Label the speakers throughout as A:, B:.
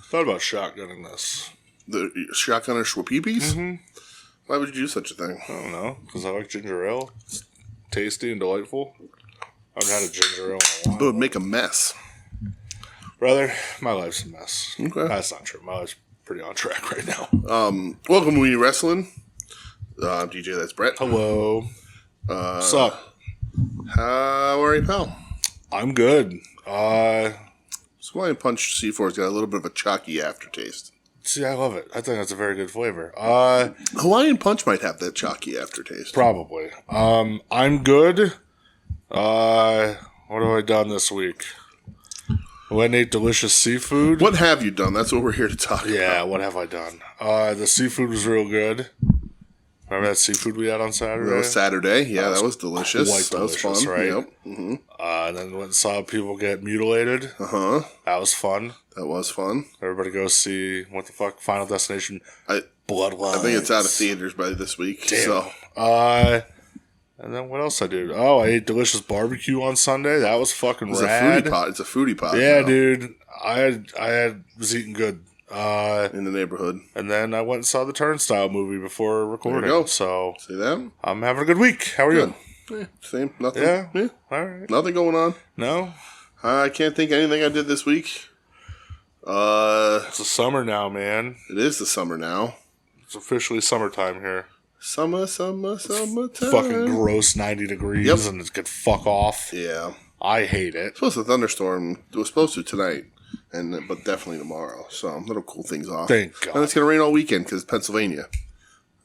A: Thought about shotgunning this.
B: The shotgunner schwapeepies? Mm-hmm. Why would you do such a thing?
A: I don't know. Because I like ginger ale. It's tasty and delightful. I haven't had a ginger ale in a while.
B: It would make a mess.
A: Brother, my life's a mess.
B: Okay.
A: That's not true. My life's pretty on track right now.
B: Welcome to WeNeedWrestling. I'm DJ, that's Brett.
A: Hello. What's up?
B: How are you, pal?
A: I'm good.
B: Hawaiian Punch C4's got a little bit of a chalky aftertaste.
A: See, I love it. I think that's a very good flavor.
B: Hawaiian Punch might have that chalky aftertaste.
A: Probably. I'm good. What have I done this week? I went and ate delicious seafood.
B: What have you done? That's what we're here to talk about.
A: Yeah, what have I done? The seafood was real good. Remember that seafood we had on Saturday?
B: That was Saturday. Yeah, that was delicious.
A: Quite delicious,
B: that was fun.
A: Right?
B: Yep. Mm-hmm.
A: And then went and saw people get mutilated.
B: Uh-huh.
A: That was fun.
B: That was fun.
A: Everybody go see, what the fuck, Final Destination, Bloodlines.
B: I think it's out of theaters by this week.
A: Damn.
B: So.
A: And then what else I did? Oh, I ate delicious barbecue on Sunday. That was fucking rad.
B: It's a foodie pot.
A: Yeah, dude. I was eating good.
B: In the neighborhood.
A: And then I went and saw the Turnstile movie before recording.
B: There you go.
A: So
B: see that?
A: I'm having a good week. How are you?
B: Yeah, same. Nothing.
A: Yeah.
B: All
A: right.
B: Nothing going on.
A: No.
B: I can't think of anything I did this week.
A: It's the summer now, man.
B: It is the summer now.
A: It's officially summertime here.
B: Summertime.
A: Fucking gross 90 degrees and it could fuck off.
B: Yeah.
A: I hate it.
B: It's supposed to thunderstorm. It was supposed to tonight. But definitely tomorrow. So that'll cool things off.
A: Thank God.
B: And it's going to rain all weekend because Pennsylvania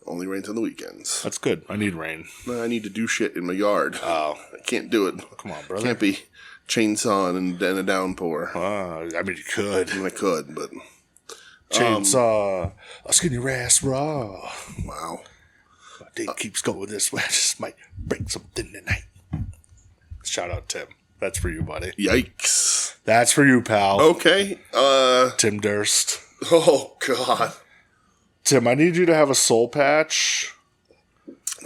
B: only rains on the weekends.
A: That's good. I need rain.
B: I need to do shit in my yard.
A: Oh.
B: I can't do it.
A: Come on, brother.
B: Can't be chainsawing and a downpour.
A: I mean, you could.
B: I could, but...
A: Chainsaw. I'll skin your ass raw.
B: Wow.
A: My day keeps going this way. I just might break something tonight. Shout out, Tim. That's for you, buddy.
B: Yikes.
A: That's for you, pal.
B: Okay.
A: Tim Durst.
B: Oh, God.
A: Tim, I need you to have a soul patch.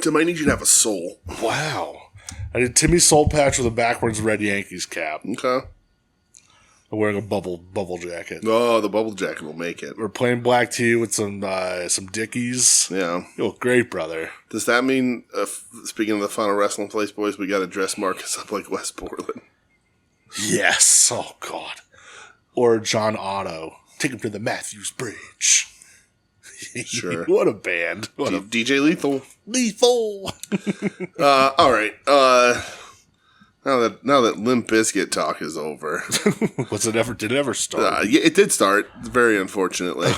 B: Tim, I need you to have a soul.
A: Wow. I did Timmy's soul patch with a backwards red Yankees cap.
B: Okay.
A: I'm wearing a bubble jacket.
B: Oh, the bubble jacket will make it.
A: We're plain black tee with some Dickies.
B: Yeah.
A: You look great, brother.
B: Does that mean, speaking of the Final Wrestling Place, boys, we got to dress Marcus up like West Portland?
A: Yes. Oh, God. Or John Otto. Take him to the Matthews Bridge.
B: Sure.
A: What a band.
B: DJ Lethal.
A: Lethal.
B: All right. Now that Limp Bizkit talk is over.
A: Did it ever start?
B: Yeah, it did start, very unfortunately.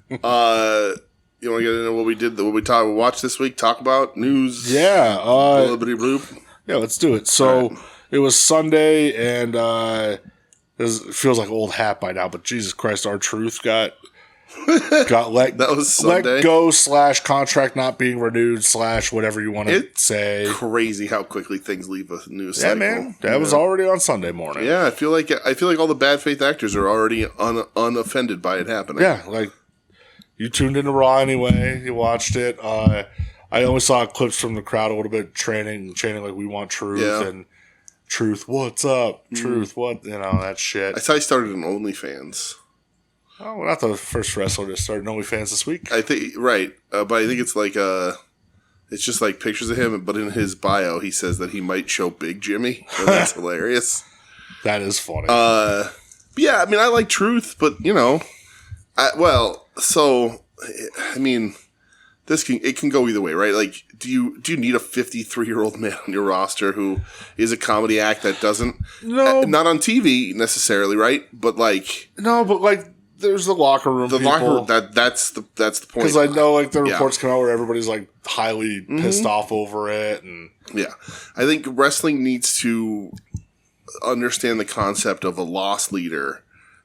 B: You want to get into what we watched this week? Talk about news?
A: Yeah.
B: Bloop.
A: Yeah, let's do it. So, It was Sunday, and it feels like old hat by now, but Jesus Christ, R-Truth got let go / contract not being renewed / whatever you want to say.
B: Crazy how quickly things leave a news cycle.
A: Yeah, man. That was already on Sunday morning.
B: Yeah, I feel like all the bad faith actors are already unoffended by it happening.
A: Yeah, like you tuned into Raw anyway. You watched it. I only saw clips from the crowd a little bit chanting like we want truth and truth. What's up? Truth. What? That shit.
B: I saw he started an OnlyFans.
A: Oh, we're not the first wrestler to start an OnlyFans this week.
B: I think right, but I think it's like it's just like pictures of him, but in his bio he says that he might show Big Jimmy. So that's hilarious.
A: That is funny.
B: Yeah, I mean I like truth, but it can go either way, right? Like, do you need a 53-year-old man on your roster who is a comedy act that doesn't not on TV necessarily, right? But
A: there's the locker room.
B: That's the point.
A: Because I know the reports come out where everybody's highly pissed off over it, and
B: Yeah. I think wrestling needs to understand the concept of a loss leader,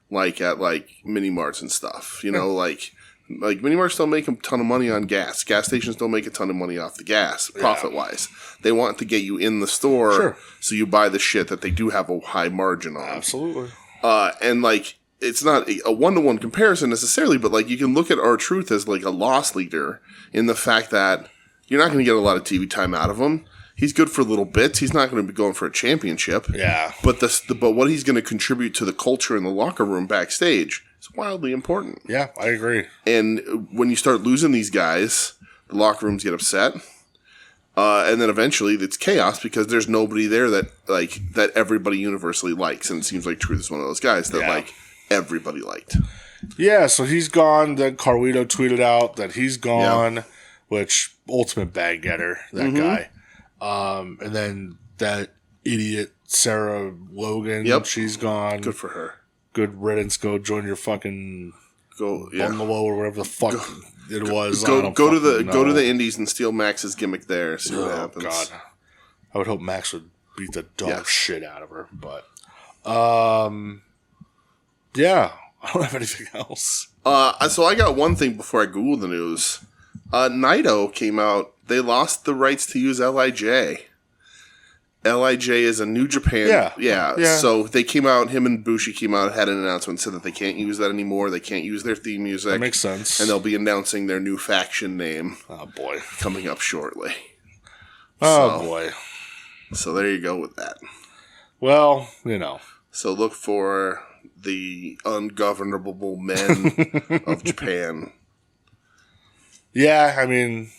B: like at like mini marts and stuff. You know, like mini marts don't make a ton of money on gas. Gas stations don't make a ton of money off the gas, profit wise. They want to get you in the store, so you buy the shit that they do have a high margin on.
A: Absolutely.
B: And like, it's not a one-to-one comparison necessarily, but like you can look at R-Truth as like a loss leader in the fact that you're not going to get a lot of TV time out of him. He's good for little bits. He's not going to be going for a championship.
A: Yeah.
B: But but what he's going to contribute to the culture in the locker room backstage is wildly important.
A: Yeah, I agree.
B: And when you start losing these guys, the locker rooms get upset. And then eventually it's chaos because there's nobody there that everybody universally likes. And it seems like Truth is one of those guys that like everybody liked.
A: Yeah, so he's gone. Then Carlito tweeted out that he's gone, which ultimate bag getter, that guy. And then that idiot Sarah Logan, she's gone.
B: Good for her.
A: Good riddance. Go join your fucking bungalow or whatever the fuck it was.
B: Go to the Indies and steal Max's gimmick there. See what happens. God,
A: I would hope Max would beat the dog shit out of her. But yeah, I don't have anything else.
B: So I got one thing before I Google the news. Naito came out. They lost the rights to use LIJ. LIJ is a New Japan. Yeah. So they came out, him and Bushi came out, had an announcement, said that they can't use that anymore. They can't use their theme music.
A: That makes sense.
B: And they'll be announcing their new faction name.
A: Oh, boy.
B: Coming up shortly.
A: Boy.
B: So there you go with that.
A: Well, you know.
B: So look for the ungovernable men of Japan.
A: Yeah, I mean,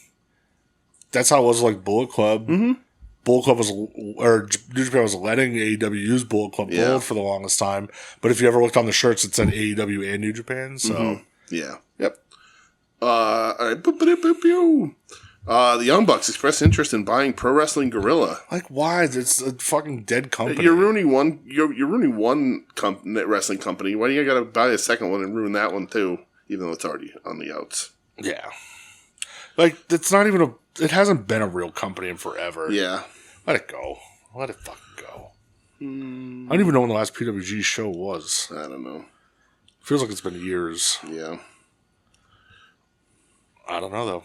A: that's how it was like Bullet Club. Mm-hmm. Bullet Club New Japan was letting AEW use Bullet Club Gold for the longest time. But if you ever looked on the shirts, it said AEW and New Japan. So
B: yeah, yep. All right, the Young Bucks expressed interest in buying Pro Wrestling Guerrilla.
A: Like, why? It's a fucking dead company.
B: You're ruining one. You're ruining one wrestling company. Why do you got to buy a second one and ruin that one too? Even though it's already on the outs.
A: Yeah. Like, it's not even it hasn't been a real company in forever.
B: Yeah.
A: Let it go. Let it fucking go. I don't even know when the last PWG show was.
B: I don't know.
A: Feels like it's been years.
B: Yeah.
A: I don't know, though. Are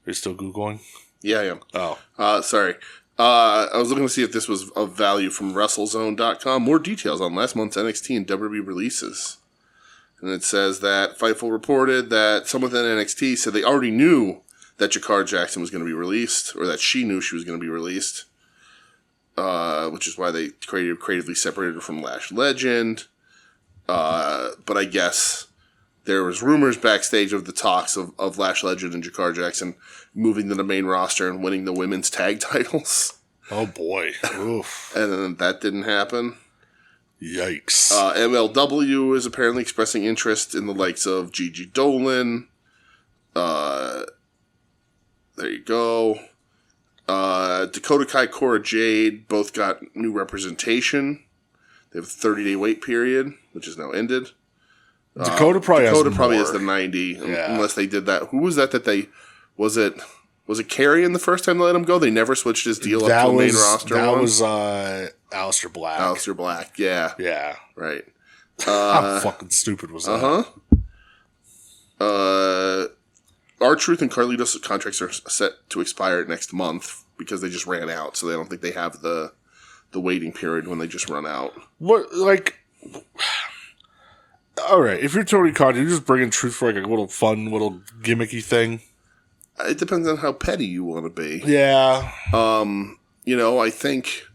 A: you still Googling?
B: Yeah, I am.
A: Oh.
B: Sorry. I was looking to see if this was of value from WrestleZone.com. More details on last month's NXT and WWE releases. And it says that Fightful reported that someone within NXT said they already knew that Jakar Jackson was going to be released, or that she knew she was going to be released, which is why they creatively separated her from Lash Legend. But I guess there was rumors backstage of the talks of Lash Legend and Jakar Jackson moving to the main roster and winning the women's tag titles.
A: Oh, boy. Oof.
B: And then that didn't happen.
A: Yikes.
B: MLW is apparently expressing interest in the likes of Gigi Dolan. There you go. Dakota Kai, Cora Jade both got new representation. They have a 30-day wait period, which is now ended.
A: Dakota probably
B: has the 90, unless they did that. Who was that they... Was it Karrion the first time they let him go? They never switched his deal up to the main roster.
A: That was Aleister Black.
B: Aleister Black, yeah.
A: Yeah.
B: Right.
A: How fucking stupid was that?
B: R-Truth and Carlito's contracts are set to expire next month because they just ran out, so they don't think they have the waiting period when they just run out.
A: What, like... Alright, if you're Tony Khan, you just bring in Truth for like a little fun, little gimmicky thing?
B: It depends on how petty you want to be.
A: Yeah.
B: I think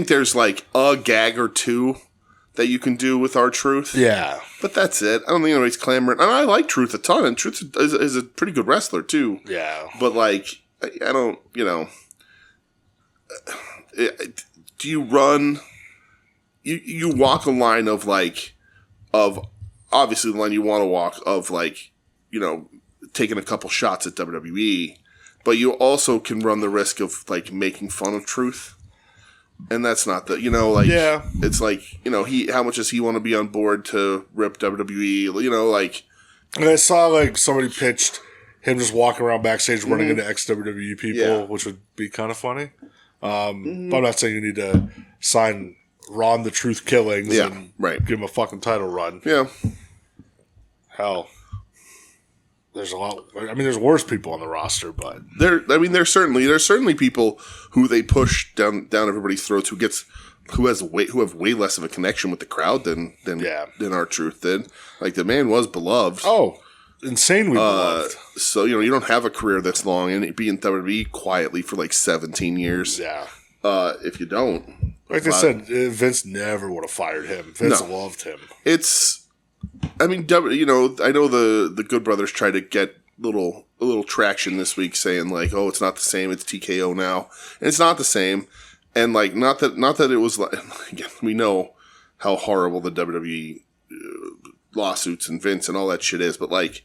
B: there's like a gag or two that you can do with R-Truth.
A: Yeah.
B: But that's it. I don't think anybody's clamoring. And I like Truth a ton, and Truth is a pretty good wrestler too.
A: Yeah.
B: But like, I don't, do you run, you walk a line of obviously the line you want to walk of taking a couple shots at WWE, but you also can run the risk of making fun of Truth. And that's not it's how much does he want to be on board to rip WWE?
A: And I saw somebody pitched him just walking around backstage running into ex-WWE people, which would be kind of funny. But I'm not saying you need to sign Ron the Truth Killings and give him a fucking title run.
B: Yeah.
A: Hell. There's a lot. I mean, there's worse people on the roster, but
B: there's certainly people who they push down everybody's throats who have way less of a connection with the crowd than R-Truth did. Like, the man was beloved.
A: Oh, insanely beloved.
B: So you don't have a career that's long and be in WWE quietly for like 17 years.
A: Yeah.
B: If you don't,
A: like I said, Vince never would have fired him. Vince loved him.
B: I know the Good Brothers tried to get a little traction this week, saying like, "Oh, it's not the same. It's TKO now," and it's not the same. And like, not that it was like. Again, we know how horrible the WWE lawsuits and Vince and all that shit is, but like,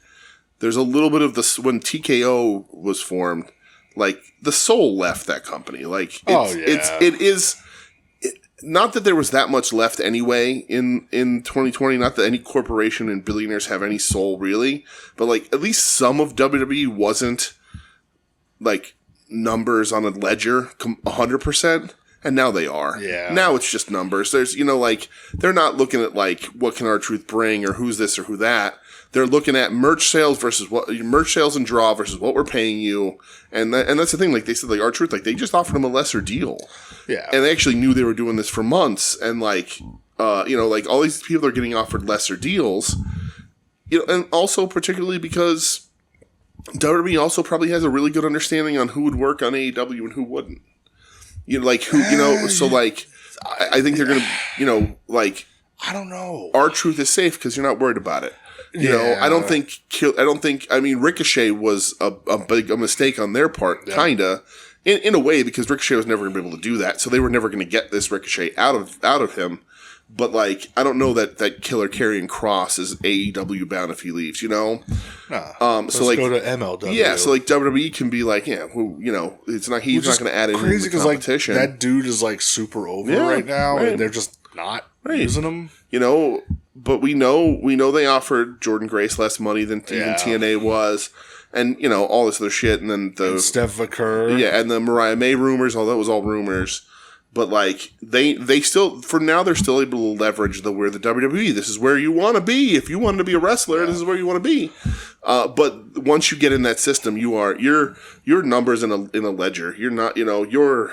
B: there's a little bit of this when TKO was formed. Like, the soul left that company. Like, it is. Not that there was that much left anyway in 2020. Not that any corporation and billionaires have any soul, really. But, like, at least some of WWE wasn't, like, numbers on a ledger 100%. And now they are.
A: Yeah.
B: Now it's just numbers. There's, like, they're not looking at, like, what can R-Truth bring or who's this or who that. They're looking at merch sales and draw versus what we're paying you. And that's the thing. Like, they said, like, R-Truth, like, they just offered him a lesser deal.
A: Yeah.
B: And they actually knew they were doing this for months. And, like, like, all these people are getting offered lesser deals. And also particularly because WWE also probably has a really good understanding on who would work on AEW and who wouldn't. So, like, I think they're going to, like,
A: I don't know.
B: R-Truth is safe because you're not worried about it. I don't think. I mean, Ricochet was a mistake on their part, kinda, in a way, because Ricochet was never going to be able to do that, so they were never going to get this Ricochet out of him. But like, I don't know that Killer Karrion Kross is AEW bound if he leaves.
A: Nah,
B: so like,
A: go to MLW.
B: Yeah, so like WWE can be like, it's not. He's not going to add anything to the competition.
A: Like, that dude is like super over right now, and they're just not using him.
B: But we know they offered Jordan Grace less money than even TNA was, and all this other shit, and then the
A: Steph Vicker,
B: and the Mariah May rumors. Although it was all rumors, but like they still, for now, they're still able to leverage we're the WWE. This is where you want to be if you want to be a wrestler. This is where you want to be. But once you get in that system, your numbers in a ledger. You're not your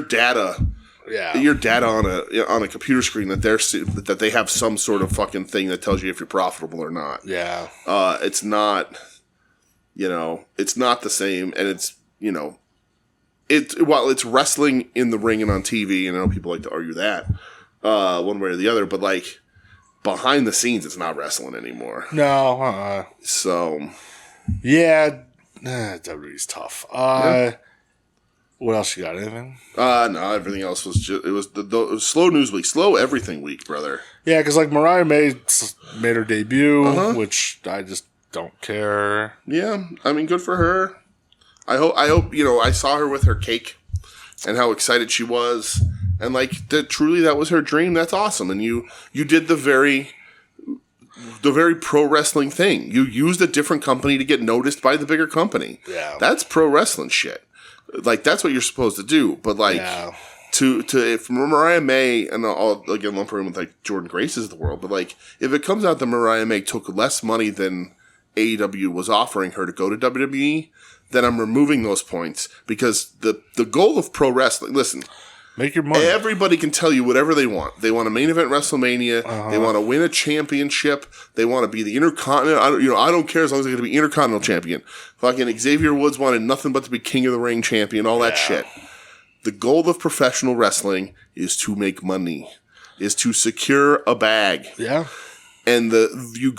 B: data.
A: Yeah.
B: Your data on a computer screen that they have some sort of fucking thing that tells you if you're profitable or not.
A: Yeah.
B: It's not, it's not the same, and it's, while it's wrestling in the ring and on TV, and I know people like to argue that, one way or the other, but like, behind the scenes, it's not wrestling anymore.
A: No.
B: So.
A: Yeah. WWE's tough. What else you got? Anything?
B: No, everything else was just, it was the slow news week. Slow everything week, brother.
A: Yeah, because like Mariah May made her debut, which I just don't care.
B: Yeah, I mean, good for her. I hope, I saw her with her cake and how excited she was. And like, truly that was her dream. That's awesome. And you did the very pro wrestling thing. You used a different company to get noticed by the bigger company.
A: Yeah.
B: That's pro wrestling shit. Like, that's what you're supposed to do. But, like, if Mariah May, and I'll, again, lump her in with, like, Jordan Grace's of the world, but, like, if it comes out that Mariah May took less money than AEW was offering her to go to WWE, then I'm removing those points. Because the goal of pro wrestling, listen,
A: make your money.
B: Everybody can tell you whatever they want. They want to main event WrestleMania. They want to win a championship. They want to be the Intercontinental. I don't care as long as they're going to be Intercontinental champion. Fucking Xavier Woods wanted nothing but to be King of the Ring champion. All that shit. The goal of professional wrestling is to make money. Is to secure a bag.
A: Yeah.
B: And you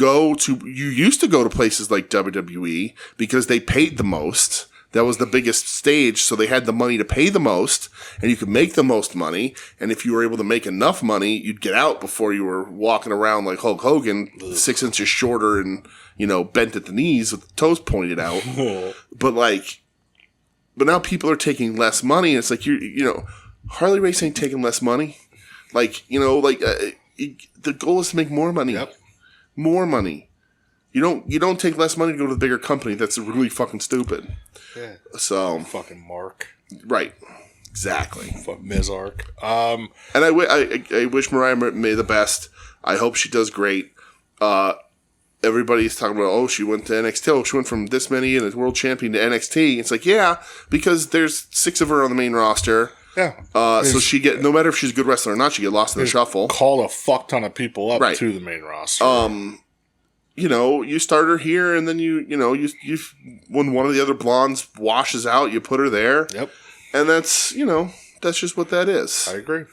B: used to go to places like WWE because they paid the most. That was the biggest stage, so they had the money to pay the most, and you could make the most money. And if you were able to make enough money, you'd get out before you were walking around like Hulk Hogan, 6 inches shorter and, bent at the knees with the toes pointed out. But now people are taking less money, and it's like, Harley Race ain't taking less money. Like, the goal is to make more money.
A: Yep.
B: More money. You don't take less money to go to the bigger company. That's really fucking stupid.
A: Yeah.
B: So
A: fucking Mark.
B: Right. Exactly.
A: Fuck Ms. Ark.
B: And I wish Mariah May the best. I hope she does great. Everybody's talking about, she went to NXT. Oh, she went from this many and a world champion to NXT. It's like, yeah, because there's 6 of her on the main roster.
A: Yeah.
B: So she no matter if she's a good wrestler or not, she get lost in the shuffle.
A: Called a fuck ton of people up to the main roster.
B: You start her here, and then you when one of the other blondes washes out, you put her there.
A: Yep.
B: And that's just what that is.
A: I agree.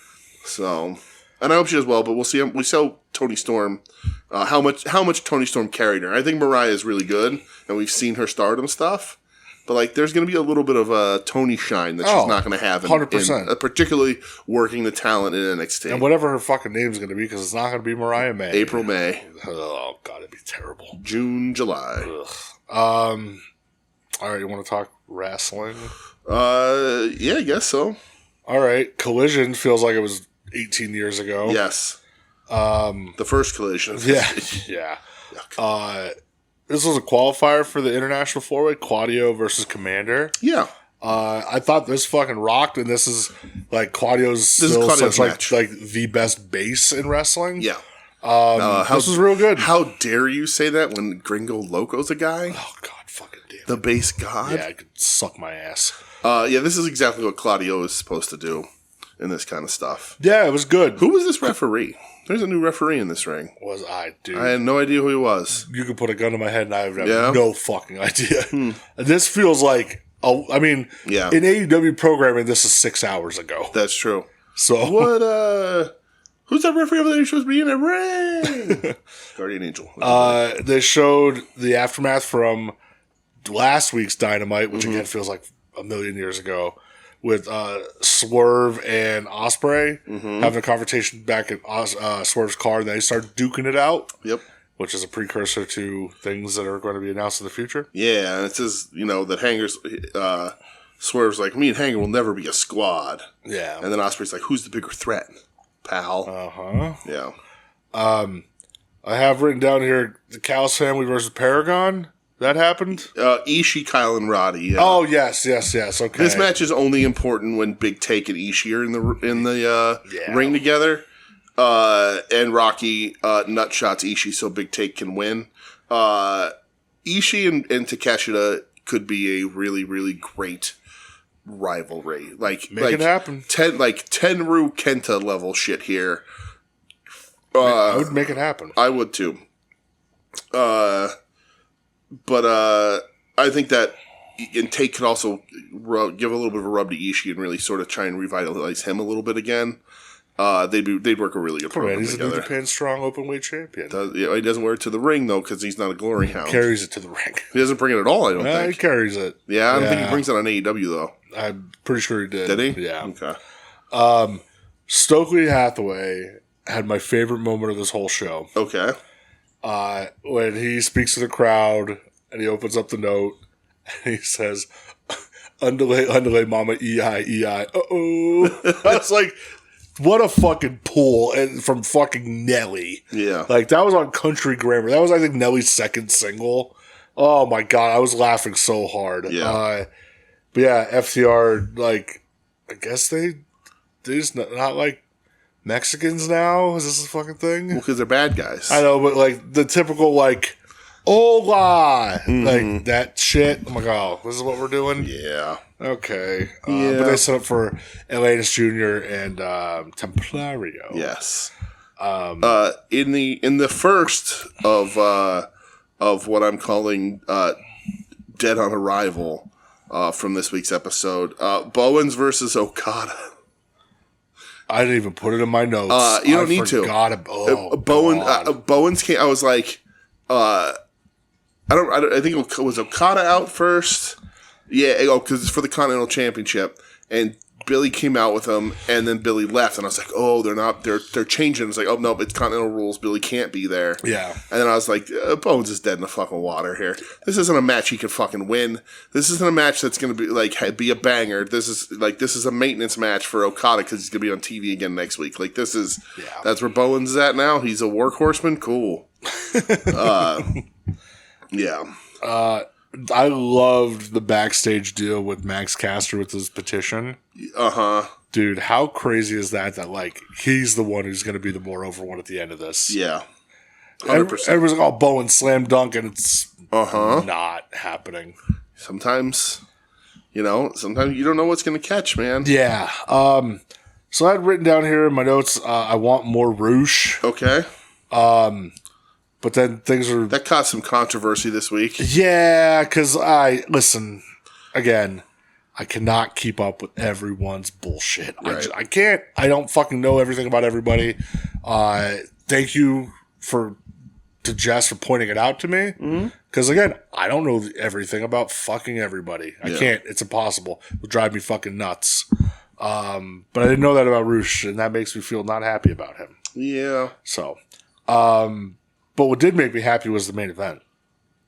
B: So, and I hope she does well. But we'll see. We saw Toni Storm, how much Toni Storm carried her. I think Mariah is really good, and we've seen her stardom stuff. But there's going to be a little bit of a Toni shine that she's not going to have,
A: 100%.
B: Particularly working the talent in NXT.
A: And whatever her fucking name's going to be, because it's not going to be Mariah May.
B: April May.
A: Oh god, it'd be terrible.
B: June, July.
A: Ugh. All right, you want to talk wrestling?
B: Yeah, I guess so.
A: All right, Collision feels like it was 18 years ago.
B: Yes. The first Collision.
A: Yeah. This was a qualifier for the International 4-Way, Claudio versus Commander.
B: Yeah.
A: I thought this fucking rocked, and this is Claudio's still such like the best base in wrestling.
B: Yeah.
A: This was real good.
B: How dare you say that when Gringo Loco's a guy?
A: Oh god, fucking damn.
B: The base god?
A: Yeah, I could suck my ass.
B: This is exactly what Claudio is supposed to do in this kind of stuff.
A: Yeah, it was good.
B: Who was this referee? There's a new referee in this ring.
A: Dude.
B: I had no idea who he was.
A: You could put a gun to my head and I have no fucking idea. This feels like, in AEW programming, this is 6 hours ago.
B: That's true.
A: So
B: what, who's that referee over there who's supposed to be in a ring? Guardian Angel.
A: They showed the aftermath from last week's Dynamite, which again feels like a million years ago, with Swerve and Ospreay having a conversation back at Swerve's car, and they start duking it out.
B: Yep.
A: Which is a precursor to things that are going to be announced in the future.
B: Yeah, and it says, that Hanger's, Swerve's like, me and Hanger will never be a squad.
A: Yeah.
B: And then Ospreay's like, who's the bigger threat, pal?
A: Uh-huh.
B: Yeah.
A: I have written down here, the Callis family versus Paragon. That happened?
B: Ishii, Kyle, and Roddy. Yeah.
A: Oh, yes. Okay.
B: This match is only important when Big Take and Ishii are in the ring together. And Rocky nutshots Ishii so Big Take can win. Ishii and Takeshita could be a really, really great rivalry. Make
A: it happen.
B: Tenryu Kenta level shit here.
A: I would make it happen.
B: I would too. But I think that and Take could also give a little bit of a rub to Ishii and really sort of try and revitalize him a little bit again. They'd work a really good program
A: he's
B: together.
A: He's a New Japan strong openweight champion.
B: He doesn't wear it to the ring, though, because he's not a glory hound.
A: He carries it to the ring.
B: He doesn't bring it at all, I don't think.
A: He carries it.
B: Yeah, I don't think he brings it on AEW, though.
A: I'm pretty sure he did.
B: Did he?
A: Yeah.
B: Okay.
A: Stokely Hathaway had my favorite moment of this whole show.
B: Okay.
A: When he speaks to the crowd and he opens up the note and he says, "Underlay, mama, EI. Uh-oh." I was like, what a fucking pull from fucking Nelly.
B: Yeah.
A: That was on Country Grammar. That was, I think, Nelly's second single. Oh my god, I was laughing so hard.
B: Yeah.
A: But yeah, FTR, I guess they just not like Mexicans now? Is this a fucking thing?
B: Well, because they're bad guys.
A: I know, but the typical hola, that shit. I'm like, oh, this is what we're doing?
B: Yeah.
A: Okay. But they set up for Atlantis Jr. and Templario.
B: Yes. In the first of what I'm calling Dead on Arrival from this week's episode, Bowens versus Okada.
A: I didn't even put it in my notes.
B: You don't need to. Bowens came. I was like, I think it was Okada out first. Yeah, because it's for the Continental Championship, and Billy came out with him, and then Billy left, and I was like, oh, they're changing. It's like, oh no, it's Continental rules. Billy can't be there.
A: Yeah.
B: And then I was like, Bones is dead in the fucking water here. This isn't a match he can fucking win. This isn't a match that's going to be a banger. This is a maintenance match for Okada because he's going to be on TV again next week. That's where Bowens is at now. He's a workhorseman. Cool. Yeah.
A: I loved the backstage deal with Max Caster with his petition. Dude, how crazy is that like, he's the one who's going to be the more-over one at the end of this?
B: Yeah. 100%.
A: Everyone's like, oh, Bowen slam dunk, and it's not happening.
B: Sometimes you don't know what's going to catch, man.
A: Yeah. So I had written down here in my notes, I want more Roosh.
B: Okay.
A: But then
B: that caused some controversy this week.
A: Yeah, because listen, again, I cannot keep up with everyone's bullshit.
B: Right.
A: I can't. I don't fucking know everything about everybody. Thank you to Jess for pointing it out to me. Because again, I don't know everything about fucking everybody. I can't. It's impossible. It would drive me fucking nuts. But I didn't know that about Roosh, and that makes me feel not happy about him.
B: Yeah.
A: So, but what did make me happy was the main event.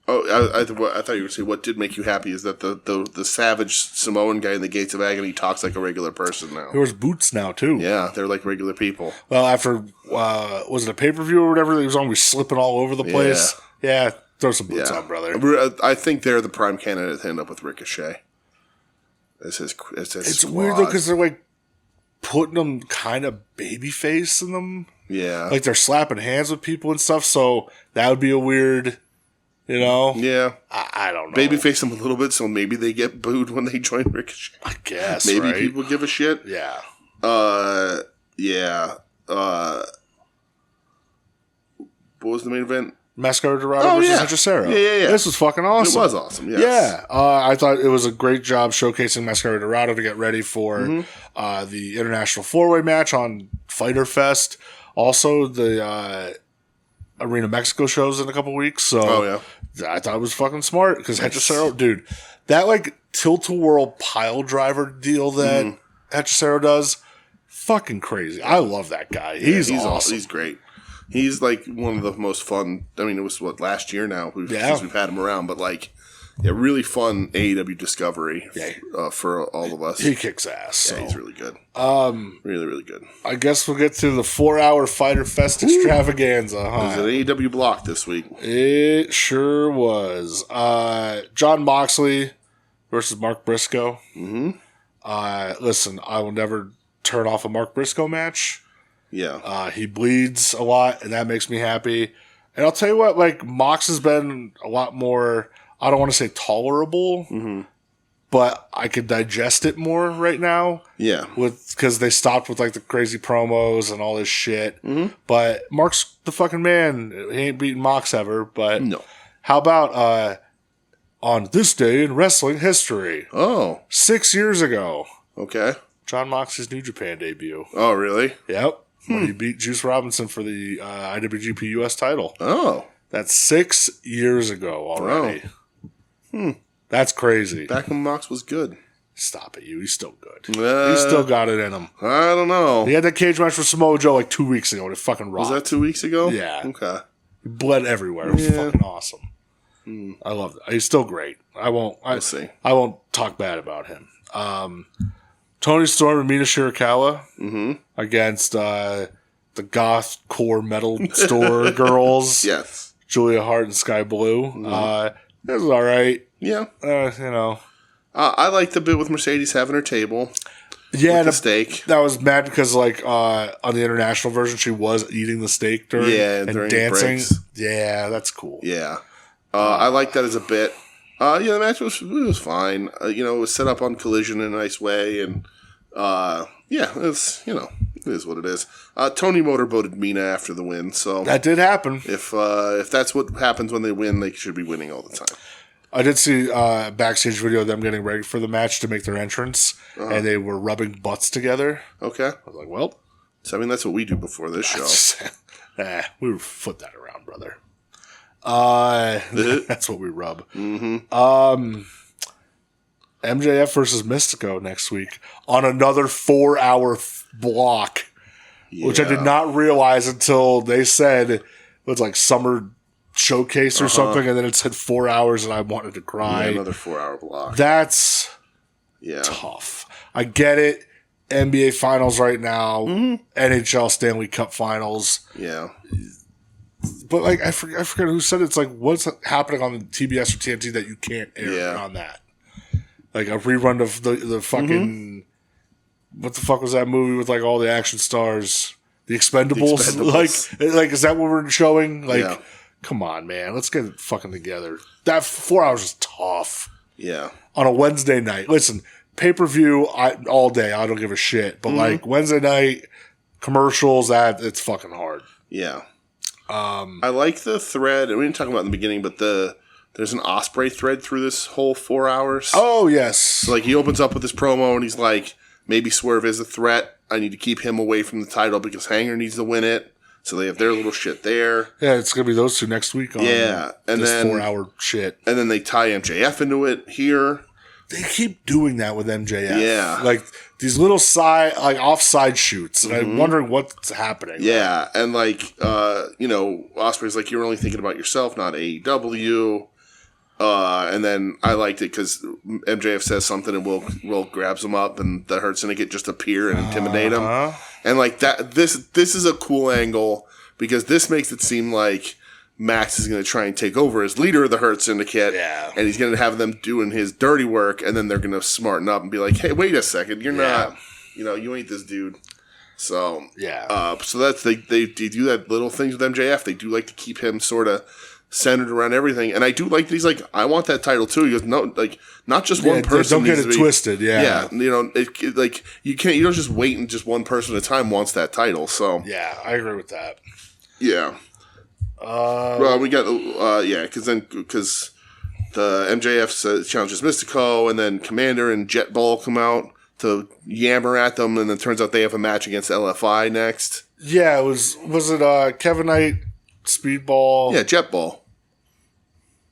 B: Oh, I thought you were going to say what did make you happy is that the savage Samoan guy in the Gates of Agony talks like a regular person now.
A: He wears boots now, too.
B: Yeah, they're like regular people.
A: Well, after, was it a pay-per-view or whatever that he was on? We slipping all over the place. Yeah, throw some boots on, brother.
B: I think they're the prime candidate to end up with Ricochet. It's
A: weird, though, because they're like putting them kind of babyface in them.
B: Yeah.
A: Like they're slapping hands with people and stuff, so that would be a weird...
B: Yeah.
A: I don't know.
B: Babyface them a little bit, so maybe they get booed when they join Ricochet.
A: I guess,
B: maybe people give a shit.
A: Yeah.
B: Yeah. What was the main event?
A: Mascara Dorado versus Hechicero.
B: Yeah.
A: This was fucking awesome.
B: It was awesome, yes.
A: Yeah. I thought it was a great job showcasing Mascara Dorado to get ready for the International 4-Way match on Fyter Fest. Also, the Arena Mexico shows in a couple weeks. So I thought it was fucking smart because Hechicero, dude, that like tilt-a-whirl pile driver deal that Hechicero does, fucking crazy. I love that guy. He's awesome.
B: He's great. He's like one of the most fun. I mean, it was last year now since we've had him around, but like, really fun AEW discovery for all of us.
A: He kicks ass.
B: Yeah, he's really good. Really, really good.
A: I guess we'll get to the 4-hour Fyter Fest extravaganza, huh?
B: It was an AEW block this week.
A: It sure was. Jon Moxley versus Mark Briscoe. Listen, I will never turn off a Mark Briscoe match.
B: Yeah.
A: He bleeds a lot, and that makes me happy. And I'll tell you what, like, Mox has been a lot more, I don't want to say tolerable, but I could digest it more right now.
B: Yeah.
A: Because they stopped with, like, the crazy promos and all this shit. But Mark's the fucking man. He ain't beaten Mox ever, but
B: no.
A: How about on this day in wrestling history? 6 years ago.
B: Okay.
A: Jon Moxley's New Japan debut.
B: Oh, really?
A: Yep. When he beat Juice Robinson for the IWGP US title.
B: Oh.
A: That's 6 years ago already. That's crazy.
B: Back when Mox was good.
A: Stop it, you. He's still good. He's still got it in him.
B: I don't know.
A: He had that cage match with Samoa Joe like 2 weeks ago and it fucking rocked.
B: Was that 2 weeks ago?
A: Yeah.
B: Okay.
A: He bled everywhere. It was fucking awesome. I love it. He's still great. We'll see. I won't talk bad about him. Tony Storm and Mina Shirakawa against the goth core metal store girls.
B: Yes.
A: Julia Hart and Sky Blue. It was all right.
B: Yeah.
A: I
B: liked the bit with Mercedes having her table.
A: Yeah,
B: with the steak.
A: That was mad because, like, on the international version, she was eating the steak during and dancing. Breaks. Yeah, that's cool.
B: Yeah. I like that as a bit. The match was fine. It was set up on Collision in a nice way, and it's it is what it is. Tony motorboated Mina after the win, so
A: that did happen.
B: If that's what happens when they win, they should be winning all the time.
A: I did see a backstage video of them getting ready for the match to make their entrance, and they were rubbing butts together.
B: Okay,
A: I was like, well,
B: so I mean that's what we do before this show.
A: We would flip that around, brother. That's what we rub. MJF versus Mystico next week on another 4-hour block, which I did not realize until they said it was like Summer Showcase or something, and then it said 4 hours, and I wanted to cry.
B: Yeah, another 4-hour block.
A: That's tough. I get it. NBA Finals right now, NHL Stanley Cup Finals.
B: Yeah.
A: But like I forget who said it. It's like what's happening on the TBS or TNT that you can't air on that. Like a rerun of the fucking what the fuck was that movie with like all the action stars? The Expendables. Like is that what we're showing? Like come on, man. Let's get it fucking together. That 4 hours is tough.
B: Yeah.
A: On a Wednesday night. Listen, pay-per-view all day. I don't give a shit. But like Wednesday night commercials, it's fucking hard.
B: Yeah. I like the thread. We didn't talk about it in the beginning, but there's an Osprey thread through this whole 4 hours.
A: Oh, yes.
B: So like he opens up with this promo and he's like, maybe Swerve is a threat. I need to keep him away from the title because Hanger needs to win it. So they have their little shit there.
A: Yeah, it's going to be those two next week on
B: and
A: this
B: then
A: 4 hour shit.
B: And then they tie MJF into it here.
A: They keep doing that with MJF.
B: Yeah.
A: Like these little offside shoots. And I'm wondering what's happening.
B: Yeah. And like, Osprey's like, you're only thinking about yourself, not AEW. And then I liked it because MJF says something and Will grabs him up and the Hurt's going to just appear and intimidate him. And like that, this is a cool angle because this makes it seem like Max is going to try and take over as leader of the Hurt Syndicate.
A: Yeah.
B: And he's going to have them doing his dirty work and then they're going to smarten up and be like, hey, wait a second. You're not, you ain't this dude. So, so that's, they do that little things with MJF. They do like to keep him sort of centered around everything. And I do like that he's like, I want that title too. He goes, no, like, not just one person.
A: Don't get it twisted. Yeah.
B: Yeah. Like, you don't just wait and just one person at a time wants that title. So,
A: yeah, I agree with that.
B: Yeah. Well, we got, because the MJF challenges Mystico, and then Commander and Jet Ball come out to yammer at them, and then it turns out they have a match against LFI next.
A: Yeah, was it Kevin Knight, Speedball?
B: Yeah, Jet Ball.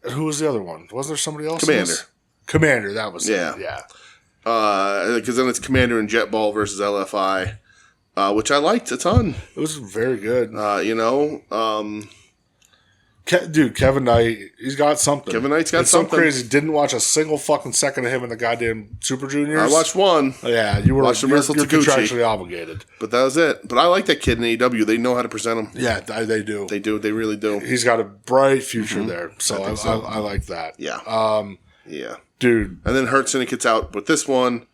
A: And who was the other one? Wasn't there somebody else?
B: Commander,
A: that was
B: it.
A: Yeah.
B: Because then it's Commander and Jet Ball versus LFI, which I liked a ton.
A: It was very good. Kevin Knight, he's got something.
B: Kevin Knight's got something.
A: So crazy. Didn't watch a single fucking second of him in the goddamn Super Juniors.
B: I watched one.
A: Yeah, you're contractually obligated.
B: But that was it. But I like that kid in AEW. They know how to present him.
A: Yeah, they do.
B: They do. They really do.
A: He's got a bright future there. So I like that.
B: Yeah. Yeah.
A: Dude.
B: And then Hurt Syndicate's out with this one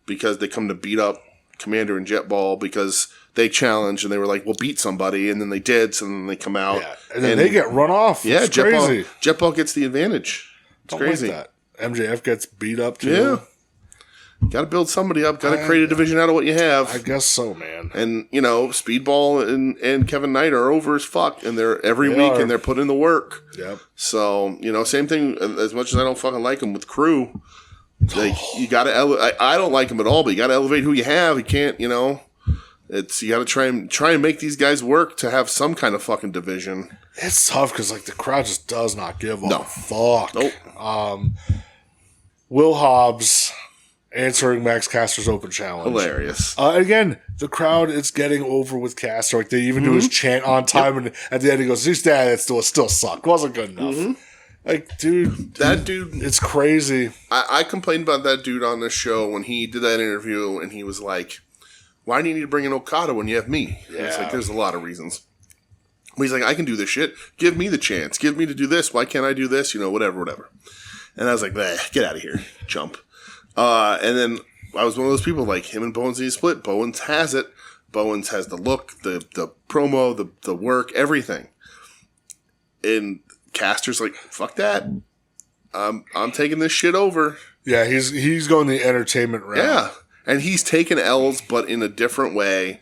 B: because they come to beat up Commander and Jet Ball because they challenged and they were like, we'll beat somebody. And then they did. So then they come out.
A: Yeah. And then they get run off.
B: Yeah.
A: It's crazy.
B: Jet Ball gets the advantage. It's crazy.
A: Like that. MJF gets beat up too.
B: Yeah. Got to build somebody up. Got to create a division out of what you have.
A: I guess so, man.
B: And, Speedball and Kevin Knight are over as fuck. And they're every week and they're putting in the work.
A: Yep.
B: So, same thing as much as I don't fucking like them with Crew. Like, you got to I don't like them at all, but you got to elevate who you have. You can't, you got to try and make these guys work to have some kind of fucking division.
A: It's tough because the crowd just does not give a fuck.
B: Nope.
A: Will Hobbs answering Max Caster's open challenge.
B: Hilarious.
A: Again, the crowd is getting over with Caster. Like they even do his chant on time, and at the end he goes, "He's dad. It still sucked. Wasn't good enough." Like, dude,
B: that dude,
A: it's crazy.
B: I complained about that dude on the show when he did that interview, and he was like, why do you need to bring in Okada when you have me? Yeah. It's like, there's a lot of reasons. But he's like, I can do this shit. Give me the chance. Give me to do this. Why can't I do this? Whatever. And I was like, get out of here, chump. And then I was one of those people like him and Bowens need to split. Bowens has it. Bowens has the look, the promo, the work, everything. And Caster's like, fuck that. I'm taking this shit over.
A: Yeah, he's going the entertainment route.
B: Yeah. And he's taking L's, but in a different way.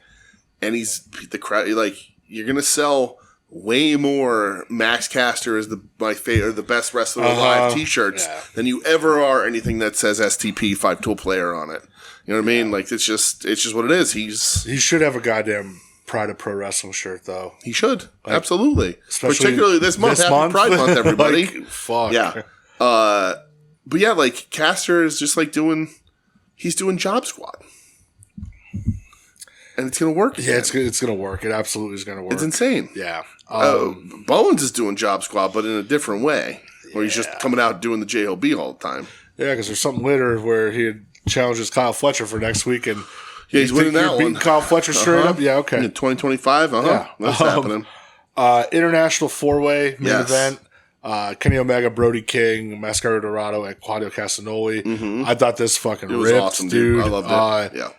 B: And he's the crowd. Like, you're gonna sell way more Max Caster is my favorite, the best wrestler alive T-shirts than you ever are anything that says STP 5-tool player on it. You know what I mean? Like, it's just what it is. He
A: should have a goddamn Pride of Pro Wrestling shirt, though.
B: He should absolutely, particularly this month. Happy Pride Month, everybody!
A: Fuck.
B: Yeah. But yeah, like Caster is just like he's doing Job Squad. And it's going to work.
A: Yeah, it's going to work. It absolutely is going to work.
B: It's insane.
A: Yeah.
B: Bowens is doing Job Squad, but in a different way. Where he's just coming out doing the JOB all the time.
A: Yeah, because there's something later where he challenges Kyle Fletcher for next week. And
B: he's winning that one.
A: Beating Kyle Fletcher straight up? Yeah, okay.
B: In 2025? Yeah. That's happening.
A: International 4-way main event. Kenny Omega, Brody King, Mascara Dorado, and Claudio Castagnoli. I thought this fucking ripped,
B: awesome, dude. I loved it.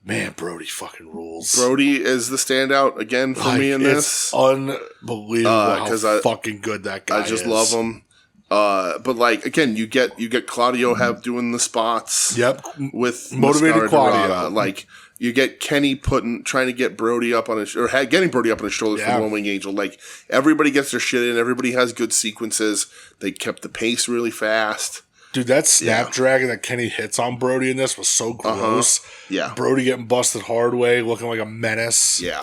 A: Man, Brody fucking rules.
B: Brody is the standout again for me in this.
A: It's unbelievable how fucking good that guy is.
B: I just love him. But like again, you get Claudio doing the spots.
A: Yep,
B: with
A: motivated Claudio.
B: Like you get Kenny trying to get Brody up on his getting Brody up on his shoulders for the One Wing Angel. Like everybody gets their shit in. Everybody has good sequences. They kept the pace really fast.
A: Dude, that snapdragon that Kenny hits on Brody in this was so gross.
B: Yeah.
A: Brody getting busted hard way, looking like a menace.
B: Yeah.